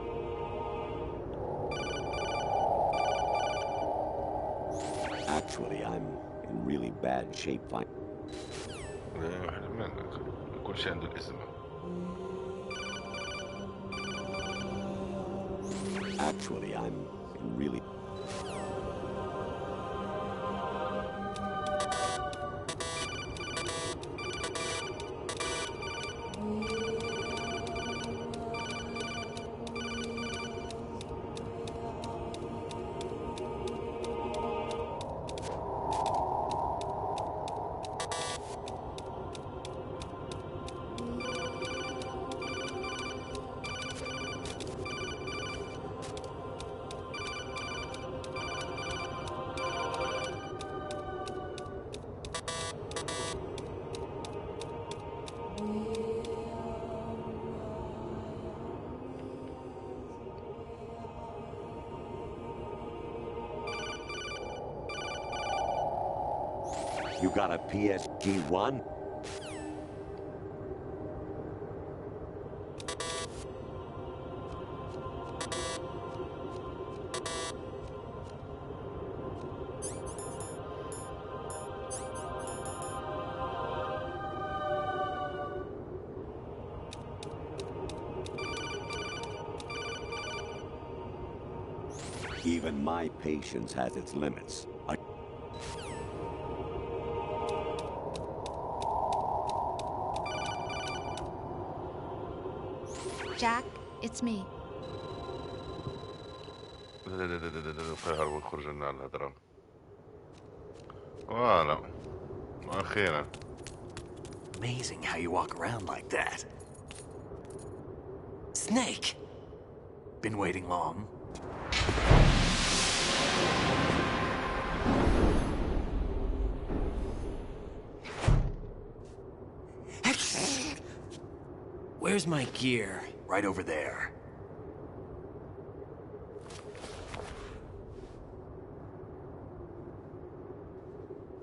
Actually, I'm in really bad shape. كل شيء عنده الاسم. Actually, I'm in really... You got a PSG-1? Even my patience has its limits. Jack, it's me. فيهربوا يخرج لنا على الهدرة. فوالا أخيرا. Amazing how you walk around like that. Snake! Been waiting long? Where's my gear? Right over there.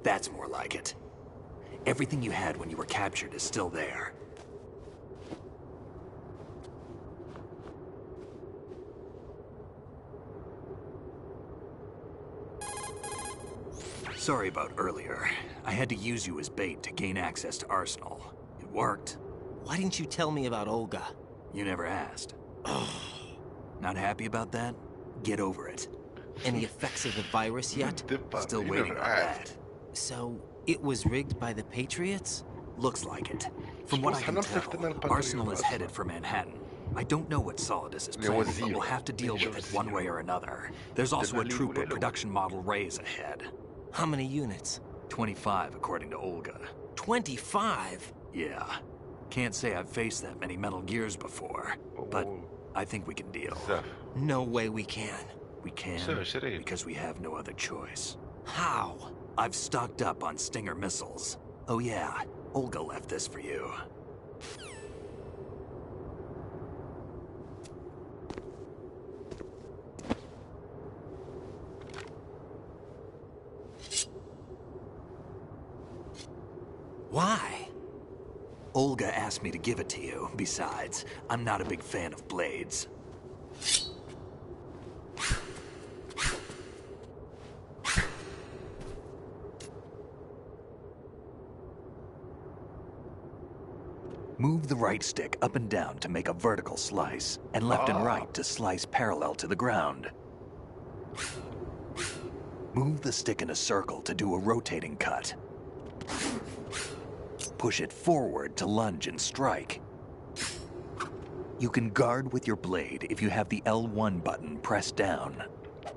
That's more like it. Everything you had when you were captured is still there. Sorry about earlier. I had to use you as bait to gain access to Arsenal. It worked. Why didn't you tell me about Olga? You never asked. Not happy about that? Get over it. Any effects of the virus yet? Still waiting on that. So, it was rigged by the Patriots? Looks like it. From what I can tell, Arsenal is headed for Manhattan. I don't know what Solidus is planning, but we'll have to deal with it one way or another. There's also a trooper production model raise ahead. How many units? 25, according to Olga. 25? Yeah. Can't say I've faced that many Metal Gears before, but I think we can deal. No way we can. We can, because we have no other choice. How? I've stocked up on Stinger missiles. Oh yeah, Olga left this for you. Why? Olga asked me to give it to you. Besides, I'm not a big fan of blades. Move the right stick up and down to make a vertical slice, and left and right to slice parallel to the ground. Move the stick in a circle to do a rotating cut. Push it forward to lunge and strike. You can guard with your blade if you have the L1 button pressed down.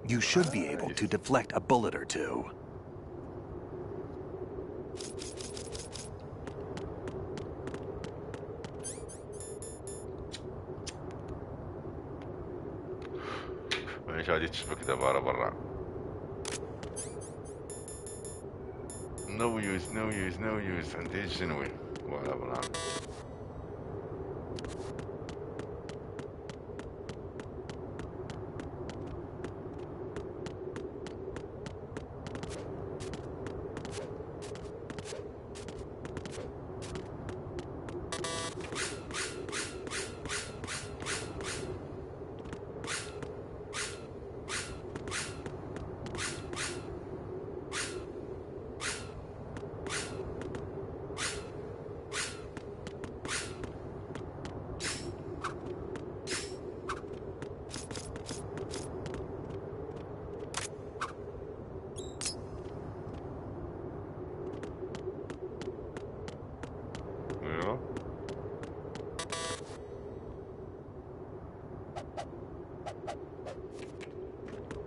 You should be able to deflect a bullet or two. مش عادي تشبك دابا برا. No use عندي الجنوي ولا بنعمل.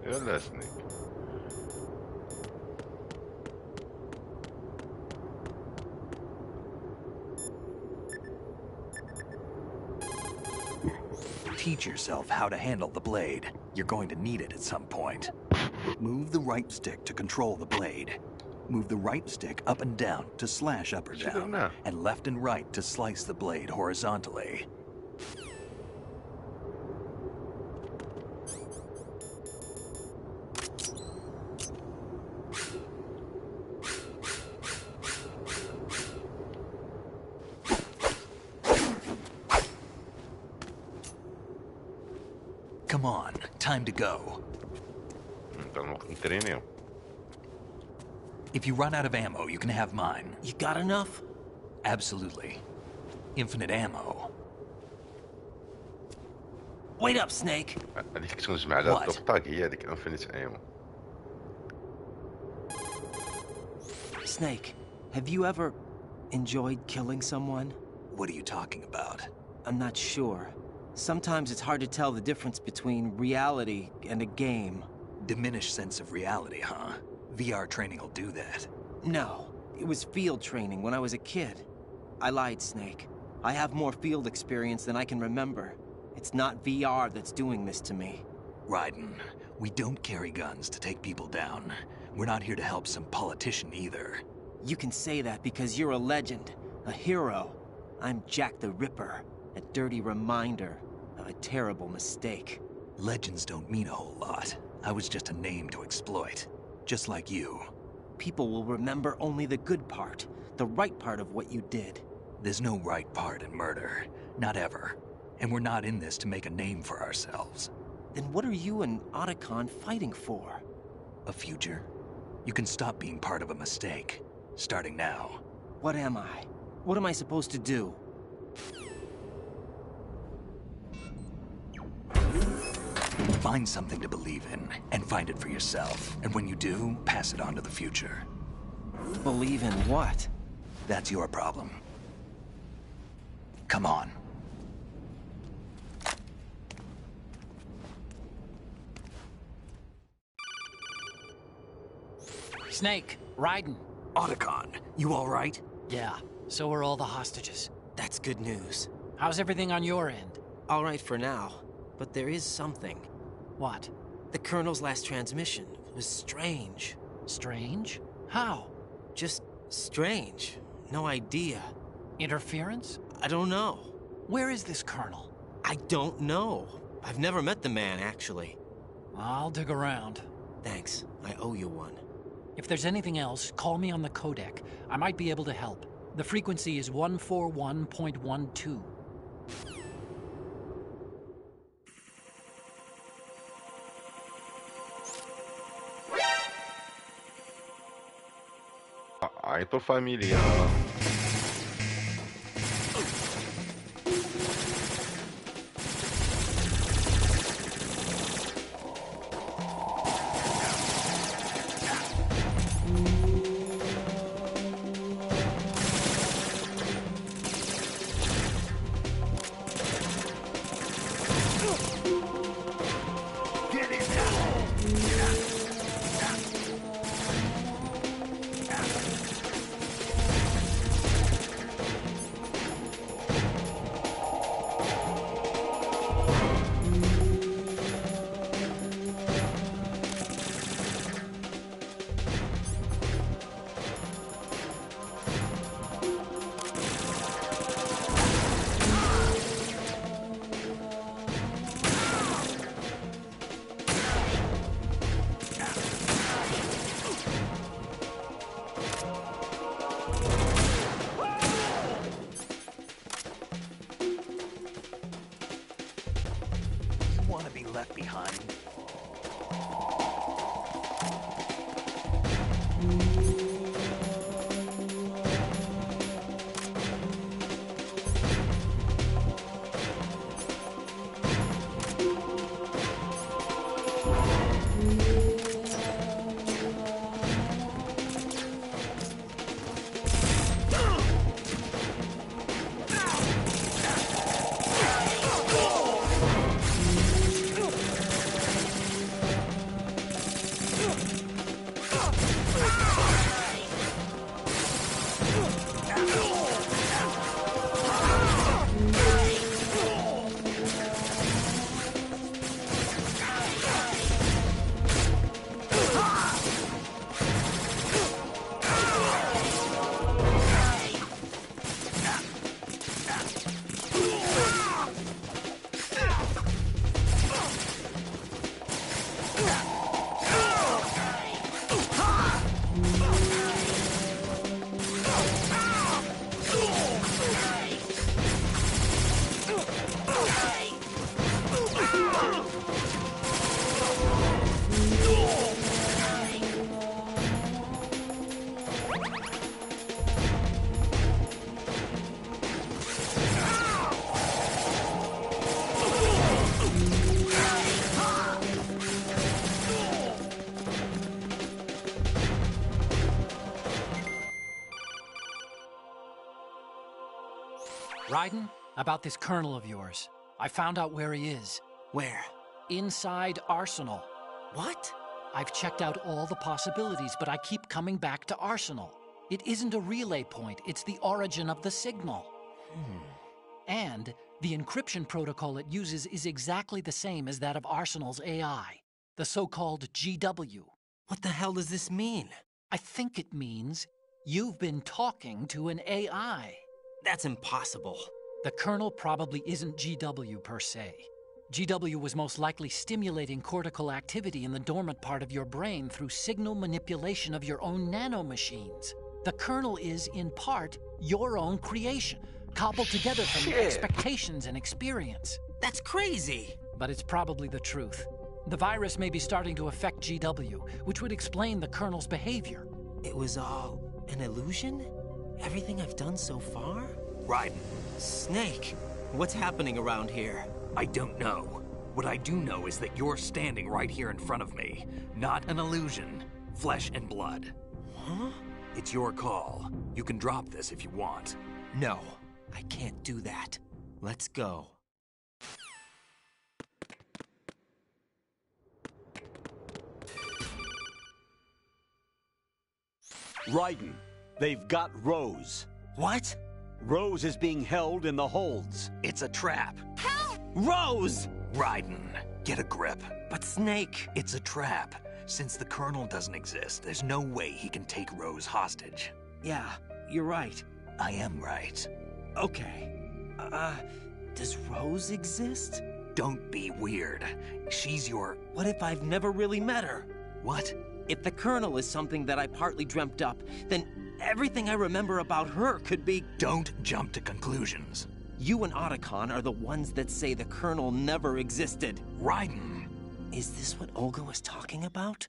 يلا سنيك. Teach yourself how to handle the blade. You're going to need it at some point. Move the right stick to control the blade. Move the right stick up and down to slash up or down, and left and right to slice the blade horizontally. Come on, time to go. If you run out of ammo, you can have mine. You got enough? Absolutely. Infinite ammo. Wait up, Snake. Snake, have you ever enjoyed killing someone? What are you talking about? I'm not sure. Sometimes it's hard to tell the difference between reality and a game. Diminished sense of reality, huh? VR training will do that. No, it was field training when I was a kid. I lied, Snake. I have more field experience than I can remember. It's not VR that's doing this to me. Raiden, we don't carry guns to take people down. We're not here to help some politician either. You can say that because you're a legend, a hero. I'm Jack the Ripper, a dirty reminder of a terrible mistake. Legends don't mean a whole lot. I was just a name to exploit. Just like you. People will remember only the good part, the right part of what you did. There's no right part in murder. Not ever. And we're not in this to make a name for ourselves. Then what are you and Otacon fighting for? A future. You can stop being part of a mistake, starting now. What am I? What am I supposed to do? Find something to believe in, and find it for yourself. And when you do, pass it on to the future. Believe in what? That's your problem. Come on. Snake, Raiden. Otacon, you all right? Yeah, so are all the hostages. That's good news. How's everything on your end? All right for now, but there is something. What? The Colonel's last transmission was strange. Strange? How? Just strange. No idea. Interference? I don't know. Where is this Colonel? I don't know. I've never met the man, actually. I'll dig around. Thanks. I owe you one. If there's anything else, call me on the codec. I might be able to help. The frequency is 141.12. Ai tu familia. Left behind. Raiden, about this colonel of yours. I found out where he is. Where? Inside Arsenal. What? I've checked out all the possibilities, but I keep coming back to Arsenal. It isn't a relay point, it's the origin of the signal. And the encryption protocol it uses is exactly the same as that of Arsenal's AI, the so-called GW. What the hell does this mean? I think it means you've been talking to an AI. That's impossible. The Colonel probably isn't GW per se. GW was most likely stimulating cortical activity in the dormant part of your brain through signal manipulation of your own nanomachines. The Colonel is, in part, your own creation, cobbled together from your expectations and experience. That's crazy! But it's probably the truth. The virus may be starting to affect GW, which would explain the Colonel's behavior. It was all an illusion? Everything I've done so far? Raiden. Snake, what's happening around here? I don't know. What I do know is that you're standing right here in front of me. Not an illusion. Flesh and blood. Huh? It's your call. You can drop this if you want. No, I can't do that. Let's go. Raiden, they've got Rose. What? Rose is being held in the holds. It's a trap. Help! Rose! Raiden, get a grip. But Snake... It's a trap. Since the Colonel doesn't exist, there's no way he can take Rose hostage. Yeah, you're right. I am right. Okay. Does Rose exist? Don't be weird. She's your... What if I've never really met her? What? If the Colonel is something that I partly dreamt up, then everything I remember about her could be... Don't jump to conclusions. You and Otacon are the ones that say the Colonel never existed. Raiden! Is this what Olga was talking about?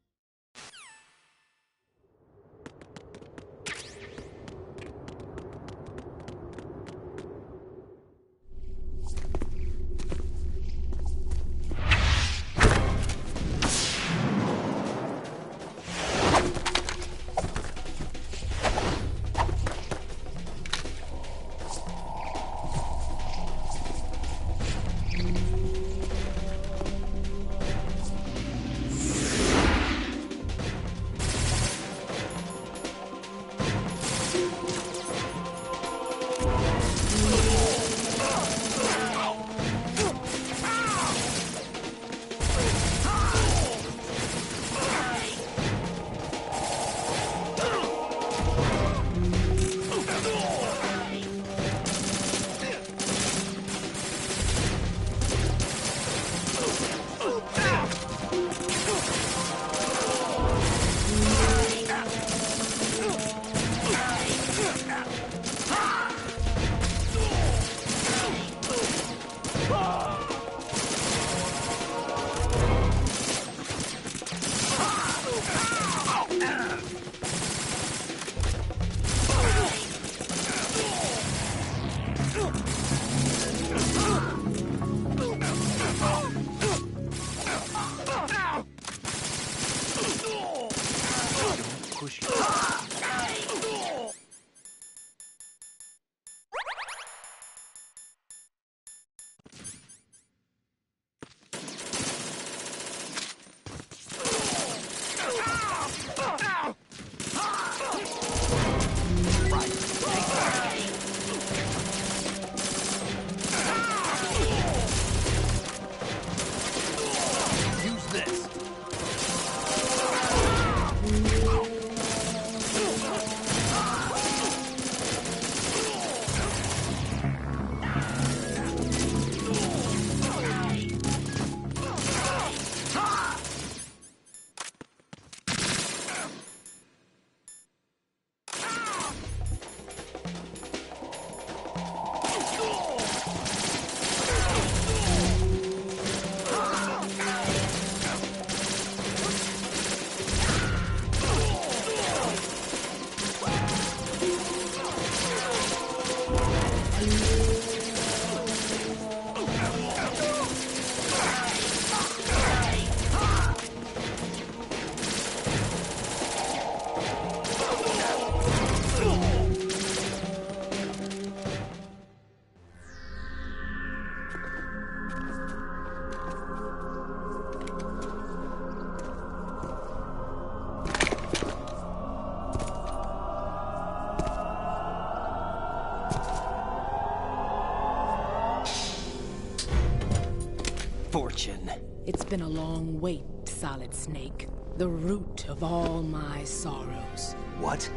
Fortune. It's been a long wait, Solid Snake. The root of all my sorrows. What?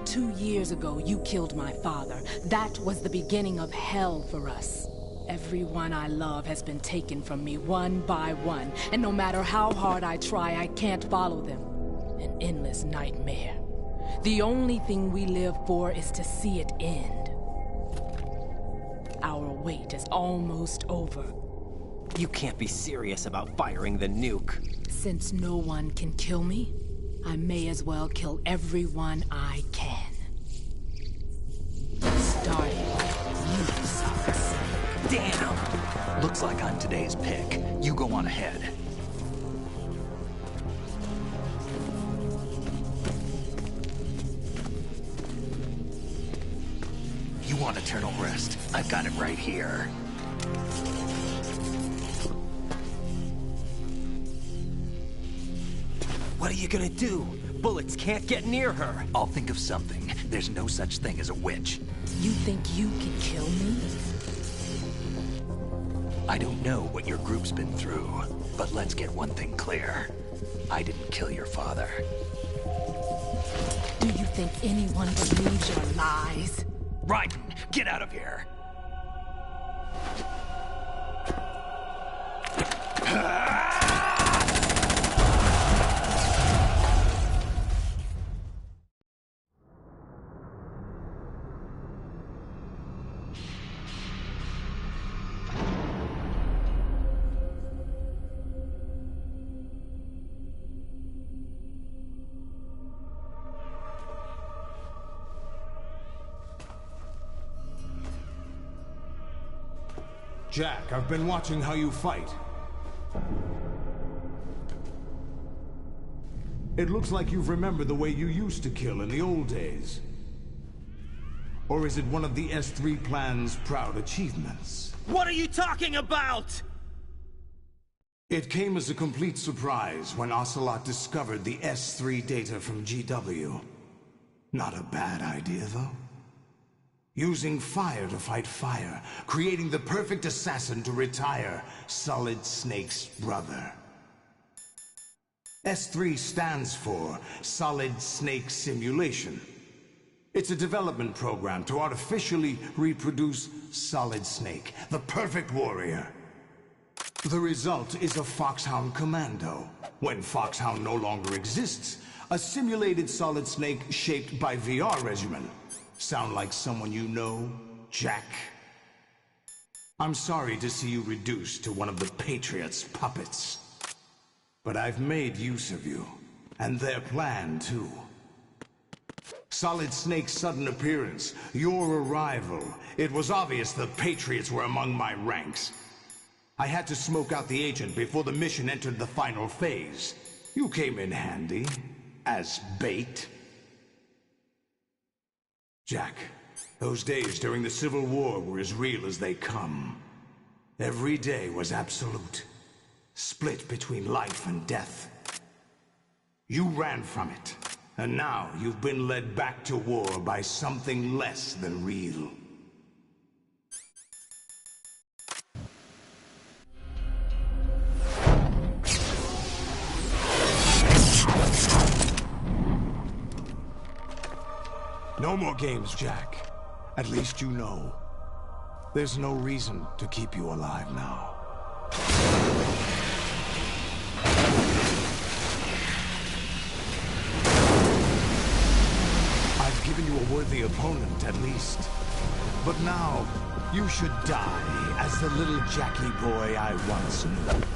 2 years ago, you killed my father. That was the beginning of hell for us. Everyone I love has been taken from me one by one, and no matter how hard I try, I can't follow them. An endless nightmare. The only thing we live for is to see it end. Our wait is almost over. You can't be serious about firing the nuke. Since no one can kill me, I may as well kill everyone I can. Starting with you, Zbigxa. Damn! Looks like I'm today's pick. You go on ahead. You want eternal rest? I've got it right here. What are you gonna do? Bullets can't get near her. I'll think of something. There's no such thing as a witch. You think you can kill me? I don't know what your group's been through, but let's get one thing clear. I didn't kill your father. Do you think anyone believes your lies? Raiden, get out of here! Jack, I've been watching how you fight. It looks like you've remembered the way you used to kill in the old days. Or is it one of the S3 plan's proud achievements? What are you talking about? It came as a complete surprise when Ocelot discovered the S3 data from GW. Not a bad idea, though. Using fire to fight fire, creating the perfect assassin to retire Solid Snake's brother. S3 stands for Solid Snake Simulation. It's a development program to artificially reproduce Solid Snake, the perfect warrior. The result is a Foxhound Commando. When Foxhound no longer exists, a simulated Solid Snake shaped by VR regimen. Sound like someone you know, Jack? I'm sorry to see you reduced to one of the Patriots' puppets. But I've made use of you, and their plan too. Solid Snake's sudden appearance, your arrival, it was obvious the Patriots were among my ranks. I had to smoke out the agent before the mission entered the final phase. You came in handy, as bait. Jack, those days during the Civil War were as real as they come. Every day was absolute, split between life and death. You ran from it, and now you've been led back to war by something less than real. No more games, Jack. At least you know. There's no reason to keep you alive now. I've given you a worthy opponent, at least. But now, you should die as the little Jackie boy I once knew.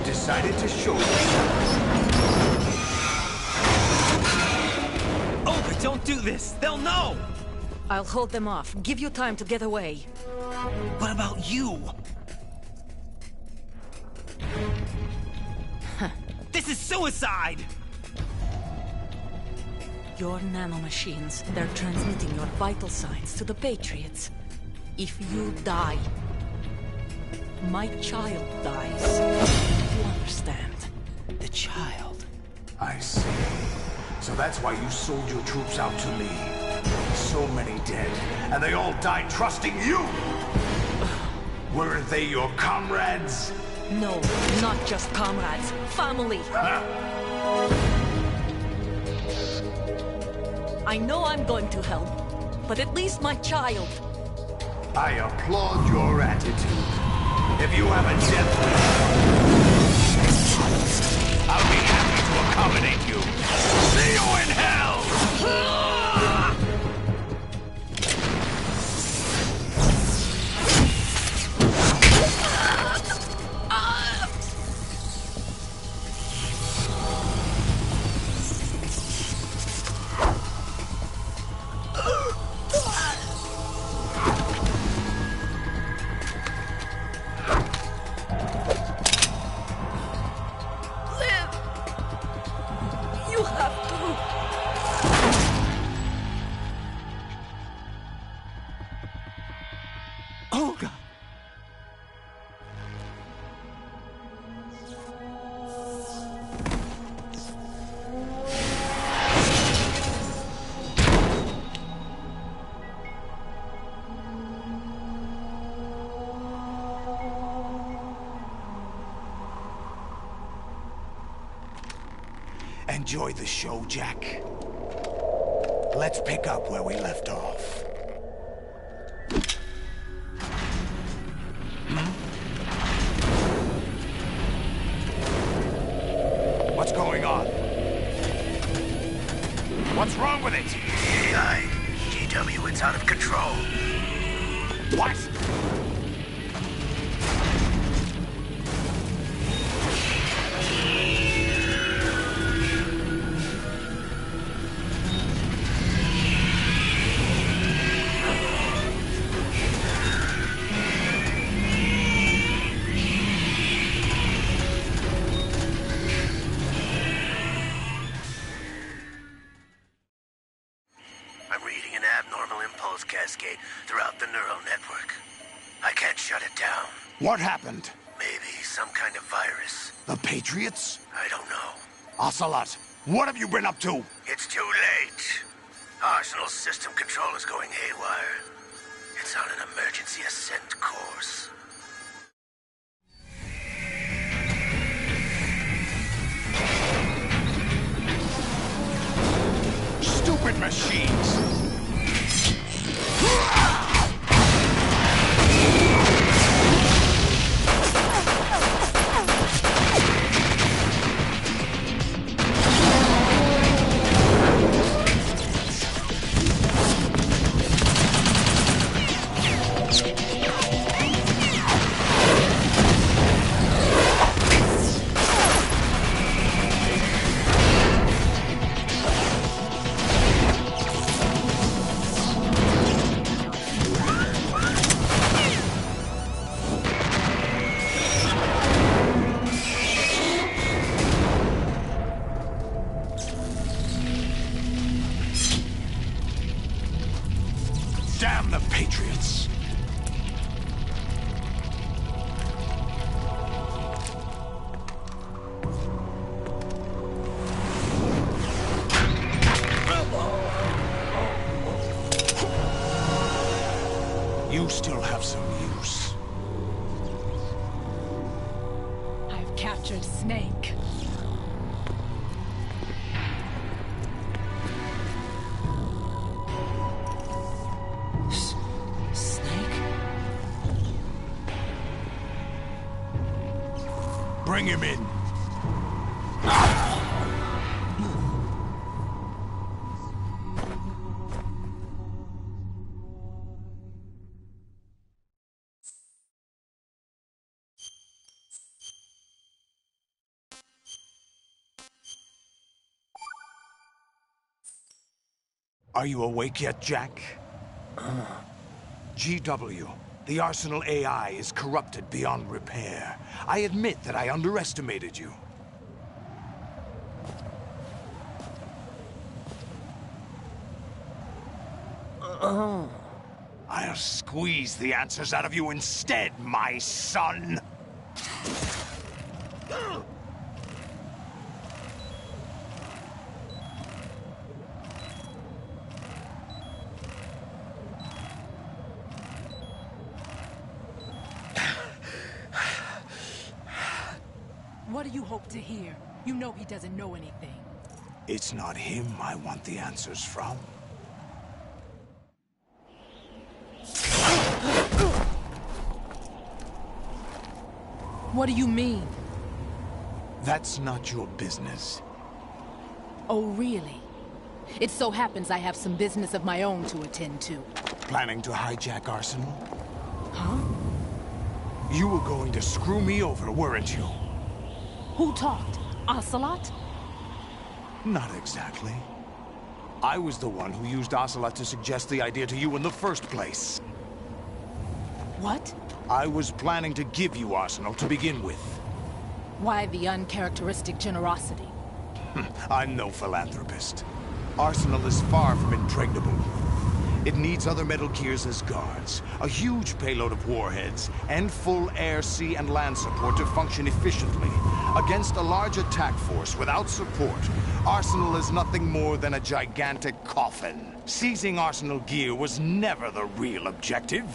Decided to show yourself. Olga, don't do this! They'll know! I'll hold them off. Give you time to get away. What about you? This is suicide! Your nanomachines, they're transmitting your vital signs to the Patriots. If you die, my child dies. You understand? The child. I see. So that's why you sold your troops out to me. So many dead, and they all died trusting you! Weren't they your comrades? No, not just comrades. Family. I know I'm going to help, but at least my child. I applaud your attitude. If you have a death wish, I'll be happy to accommodate you. See you in hell! Olga! Enjoy the show, Jack. Let's pick up where we left off. What's going on? What's wrong with it? AI. GW, it's out of control. What? Cascade throughout the neural network. I can't shut it down. What happened? Maybe some kind of virus. The Patriots? I don't know. Ocelot, what have you been up to? It's too late. Arsenal's system control is going haywire. It's on an emergency ascent course. Stupid machines! have some use. I've captured Snake. Snake? Bring him in. Are you awake yet, Jack? GW, the Arsenal AI is corrupted beyond repair. I admit that I underestimated you. I'll squeeze the answers out of you instead, my son! What do you hope to hear? You know he doesn't know anything. It's not him I want the answers from. What do you mean? That's not your business. Oh, really? It so happens I have some business of my own to attend to. Planning to hijack Arsenal? Huh? You were going to screw me over, weren't you? Who talked? Ocelot? Not exactly. I was the one who used Ocelot to suggest the idea to you in the first place. What? I was planning to give you Arsenal to begin with. Why the uncharacteristic generosity? I'm no philanthropist. Arsenal is far from impregnable. It needs other Metal Gears as guards, a huge payload of warheads, and full air, sea, and land support to function efficiently. Against a large attack force without support, Arsenal is nothing more than a gigantic coffin. Seizing Arsenal gear was never the real objective.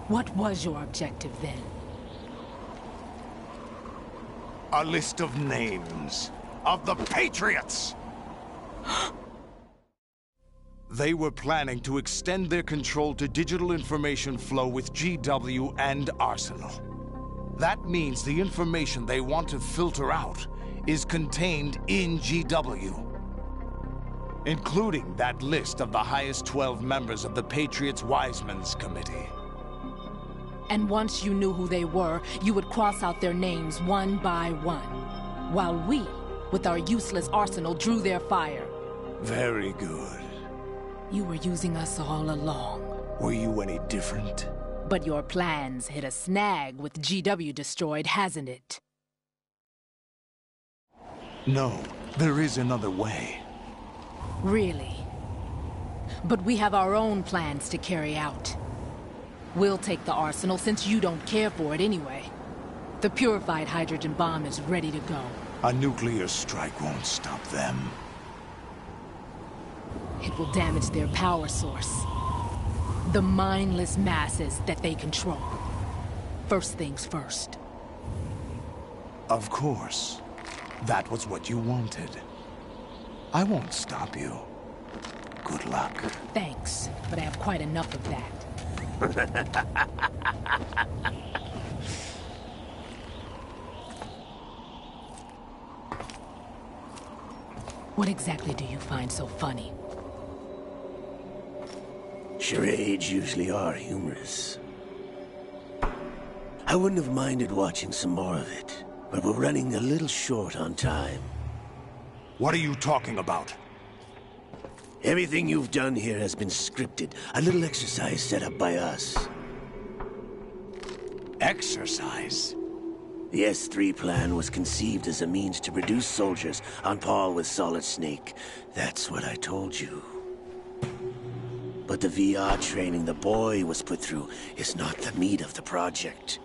What was your objective then? A list of names of the Patriots! They were planning to extend their control to digital information flow with GW and Arsenal. That means the information they want to filter out is contained in GW, including that list of the highest 12 members of the Patriots' Wiseman's Committee. And once you knew who they were, you would cross out their names one by one, while we, with our useless arsenal, drew their fire. Very good. You were using us all along. Were you any different? But your plans hit a snag with GW destroyed, hasn't it? No, there is another way. Really? But we have our own plans to carry out. We'll take the arsenal since you don't care for it anyway. The purified hydrogen bomb is ready to go. A nuclear strike won't stop them. It will damage their power source. The mindless masses that they control. First things first. Of course. That was what you wanted. I won't stop you. Good luck. Thanks, but I have quite enough of that. What exactly do you find so funny? Charades usually are humorous. I wouldn't have minded watching some more of it, but we're running a little short on time. What are you talking about? Everything you've done here has been scripted. A little exercise set up by us. Exercise? The S3 plan was conceived as a means to produce soldiers on par with Solid Snake. That's what I told you. But the VR training the boy was put through is not the meat of the project.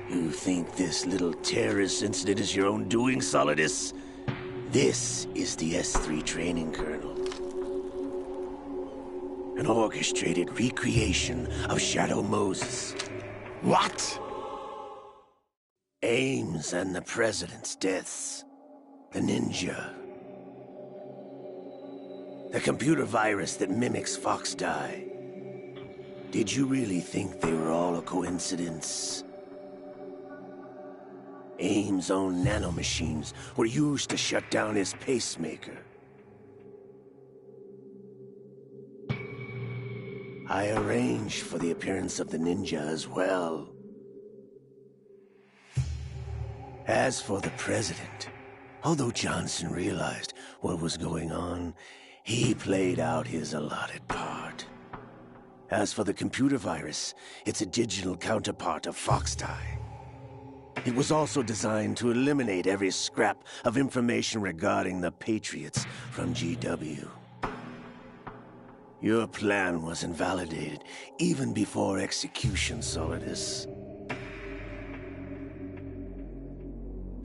You think this little terrorist incident is your own doing, Solidus? This is the S3 training, Colonel. An orchestrated recreation of Shadow Moses. What? Ames and the President's deaths. The ninja. The computer virus that mimics Foxdie. Did you really think they were all a coincidence? Ames' own nanomachines were used to shut down his pacemaker. I arranged for the appearance of the ninja as well. As for the President, although Johnson realized what was going on, he played out his allotted part. As for the computer virus, it's a digital counterpart of Foxdie. It was also designed to eliminate every scrap of information regarding the Patriots from GW. Your plan was invalidated even before execution, Solidus.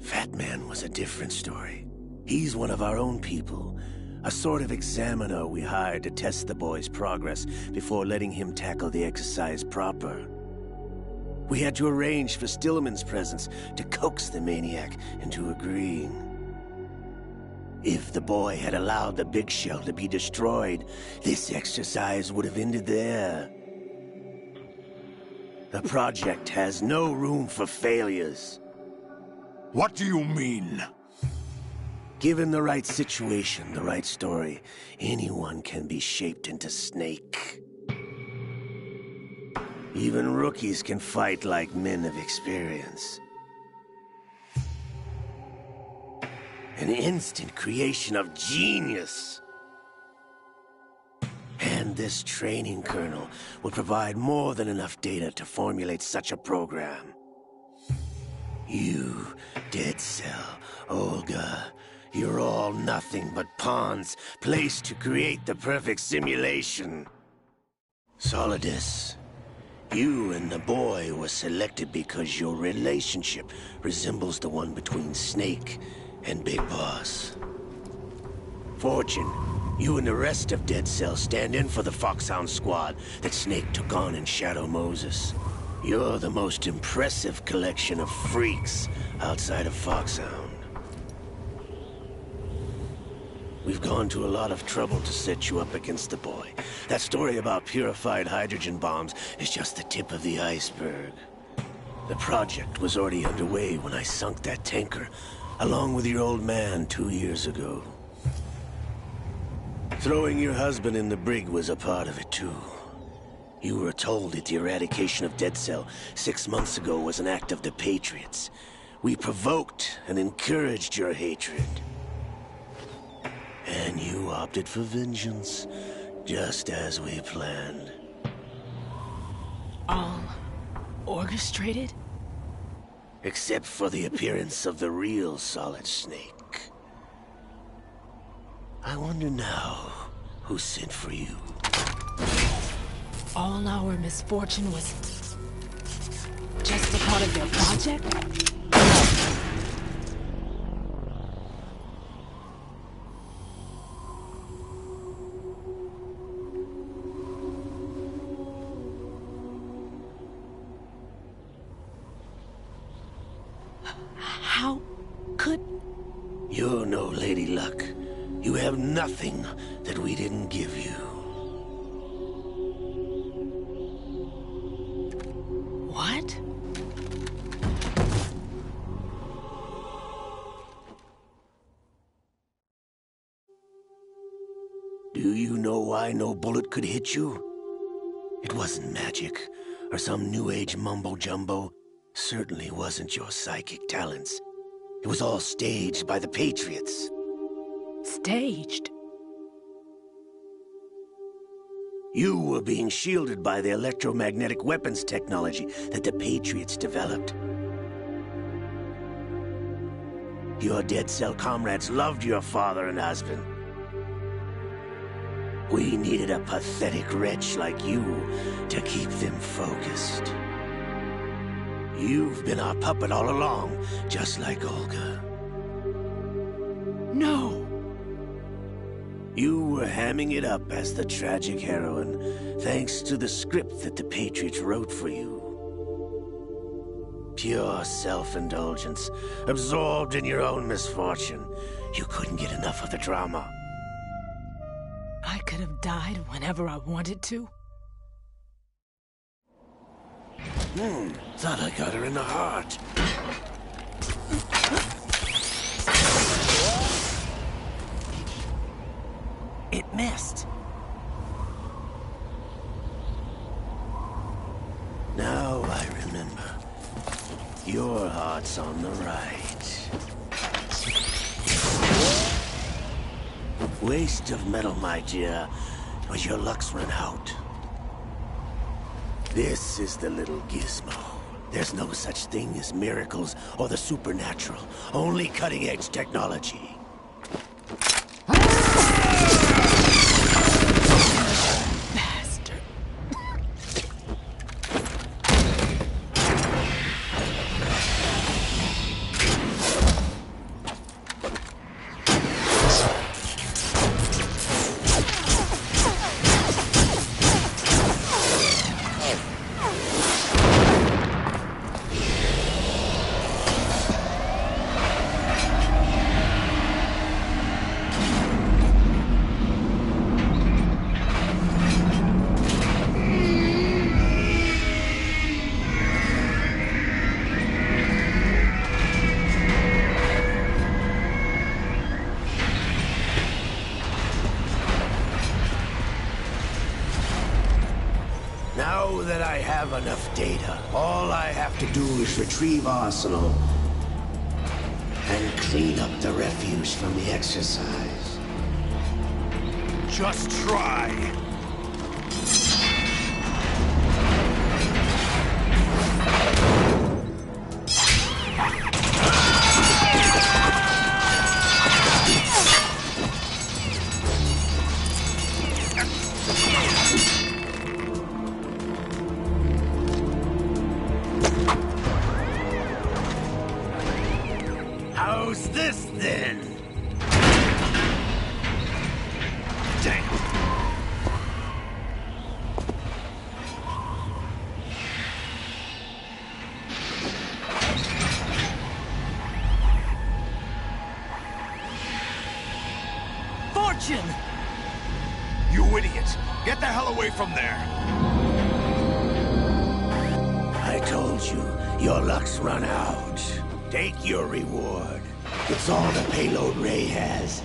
Fat Man was a different story. He's one of our own people, a sort of examiner we hired to test the boy's progress before letting him tackle the exercise proper. We had to arrange for Stillman's presence to coax the maniac into agreeing. If the boy had allowed the big shell to be destroyed, this exercise would have ended there. The project has no room for failures. What do you mean? Given the right situation, the right story, anyone can be shaped into Snake. Even rookies can fight like men of experience. An instant creation of genius. And this training kernel will provide more than enough data to formulate such a program. You, Dead Cell, Olga, you're all nothing but pawns placed to create the perfect simulation. Solidus, you and the boy were selected because your relationship resembles the one between Snake and Big Boss. Fortune, you and the rest of Dead Cell stand in for the Foxhound squad that Snake took on in Shadow Moses. You're the most impressive collection of freaks outside of Foxhound. We've gone to a lot of trouble to set you up against the boy. That story about purified hydrogen bombs is just the tip of the iceberg. The project was already underway when I sunk that tanker, along with your old man 2 years ago. Throwing your husband in the brig was a part of it too. You were told that the eradication of Dead Cell 6 months ago was an act of the Patriots. We provoked and encouraged your hatred. And you opted for vengeance, just as we planned. All orchestrated? Except for the appearance of the real Solid Snake. I wonder now who sent for you. All our misfortune was just a part of their project? How could... You're no Lady Luck. You have nothing that we didn't give you. What? Do you know why no bullet could hit you? It wasn't magic, or some new age mumbo-jumbo. Certainly wasn't your psychic talents. It was all staged by the Patriots. Staged? You were being shielded by the electromagnetic weapons technology that the Patriots developed. Your Dead Cell comrades loved your father and husband. We needed a pathetic wretch like you to keep them focused. You've been our puppet all along, just like Olga. No! You were hamming it up as the tragic heroine, thanks to the script that the Patriots wrote for you. Pure self-indulgence, absorbed in your own misfortune. You couldn't get enough of the drama. I could have died whenever I wanted to. Thought I got her in the heart. It missed. Now I remember. Your heart's on the right. Waste of metal, my dear, but your luck's run out. This is the little gizmo. There's no such thing as miracles or the supernatural. Only cutting-edge technology. Now that I have enough data, all I have to do is retrieve Arsenal and clean up the refuse from the exercise. Just try. How's this then? Damn. Fortune! You idiot! Get the hell away from there! I told you, your luck's run out. Take your reward. It's all the payload Ray has.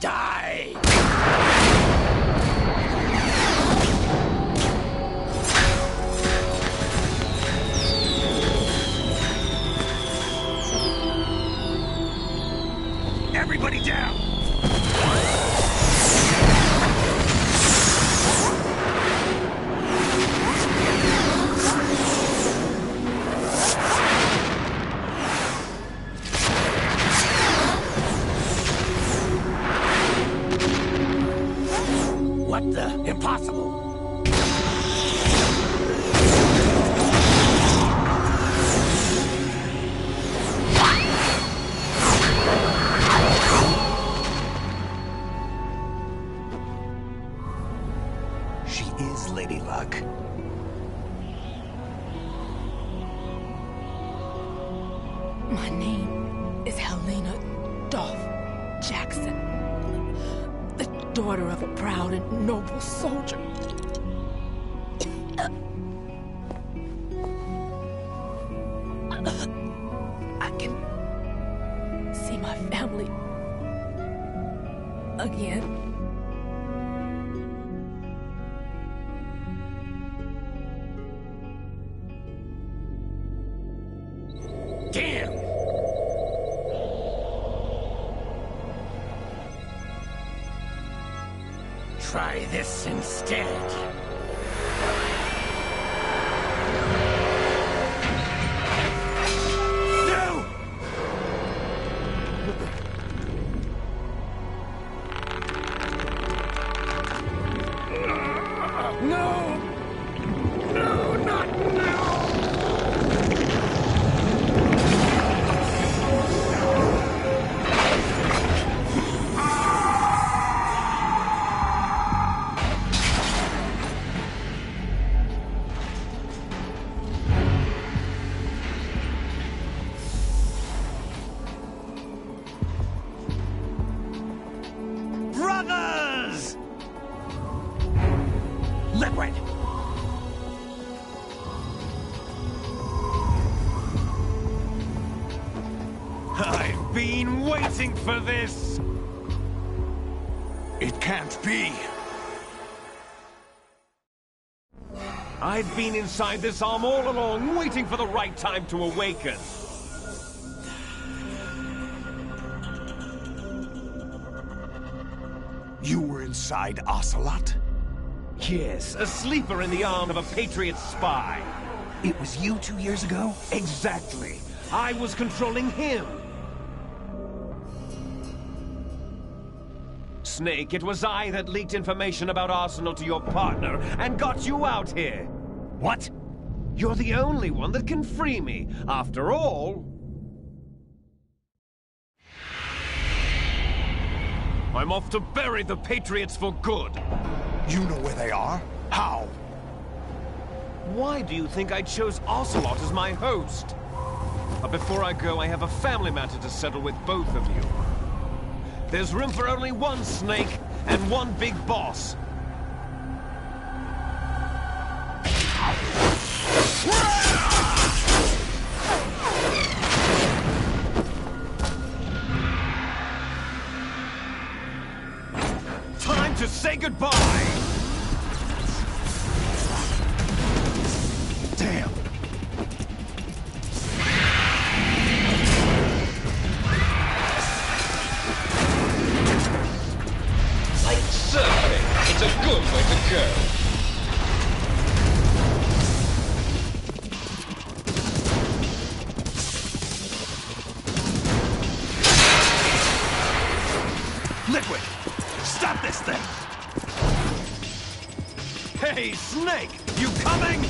Die! Everybody down! What the? Impossible! She is Lady Luck. My name is Helena Dolph Jackson, the daughter of a proud and noble soldier. I can see my family again. Damn! Try this instead. No! No! No, not now! I've been waiting for this! It can't be! I've been inside this arm all along, waiting for the right time to awaken. You were inside Ocelot? Yes, a sleeper in the arm of a Patriot spy. It was you 2 years ago? Exactly. I was controlling him. Snake, it was I that leaked information about Arsenal to your partner and got you out here. What? You're the only one that can free me. After all... I'm off to bury the Patriots for good. You know where they are? How? Why do you think I chose Ocelot as my host? But before I go, I have a family matter to settle with both of you. There's room for only one Snake and one big boss. Time to say goodbye! Damn! Like surfing, it's a good way to go. Liquid! Stop this thing! Hey, Snake! You coming?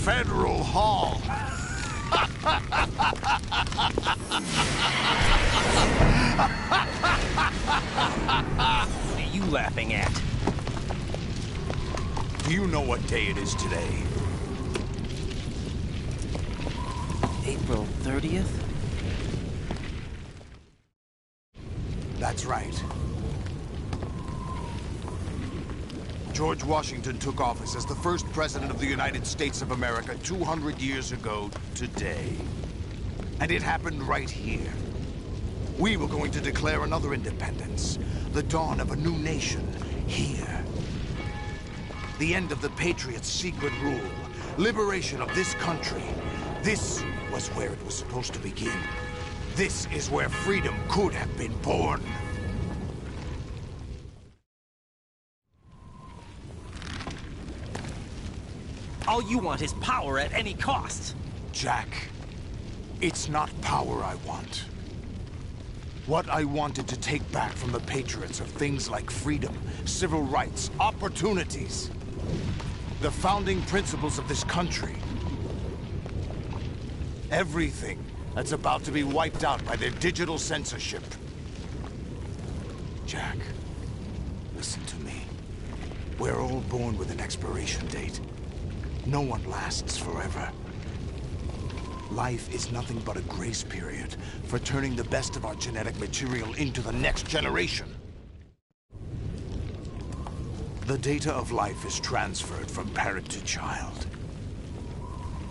Federal Hall. What are you laughing at? Do you know what day it is today? April 30th? That's right. George Washington took office as the first president of the United States of America 200 years ago today. And it happened right here. We were going to declare another independence, the dawn of a new nation, here. The end of the Patriots' secret rule, liberation of this country. This was where it was supposed to begin. This is where freedom could have been born. All you want is power at any cost. Jack, it's not power I want. What I wanted to take back from the Patriots are things like freedom, civil rights, opportunities. The founding principles of this country. Everything that's about to be wiped out by their digital censorship. Jack, listen to me. We're all born with an expiration date. No one lasts forever. Life is nothing but a grace period for turning the best of our genetic material into the next generation. The data of life is transferred from parent to child.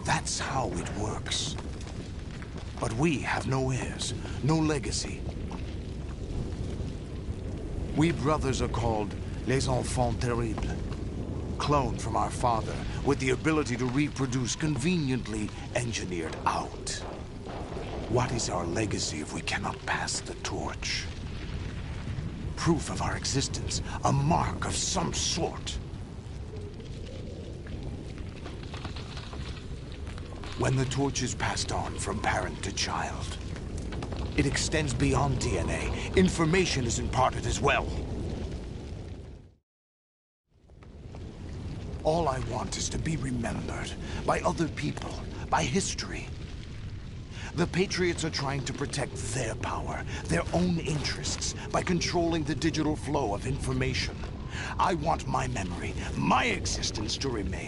That's how it works. But we have no heirs, no legacy. We brothers are called les enfants terribles, cloned from our father with the ability to reproduce conveniently engineered out. What is our legacy if we cannot pass the torch? Proof of our existence, a mark of some sort. When the torch is passed on from parent to child, it extends beyond DNA. Information is imparted as well. All I want is to be remembered by other people, by history. The Patriots are trying to protect their power, their own interests, by controlling the digital flow of information. I want my memory, my existence to remain.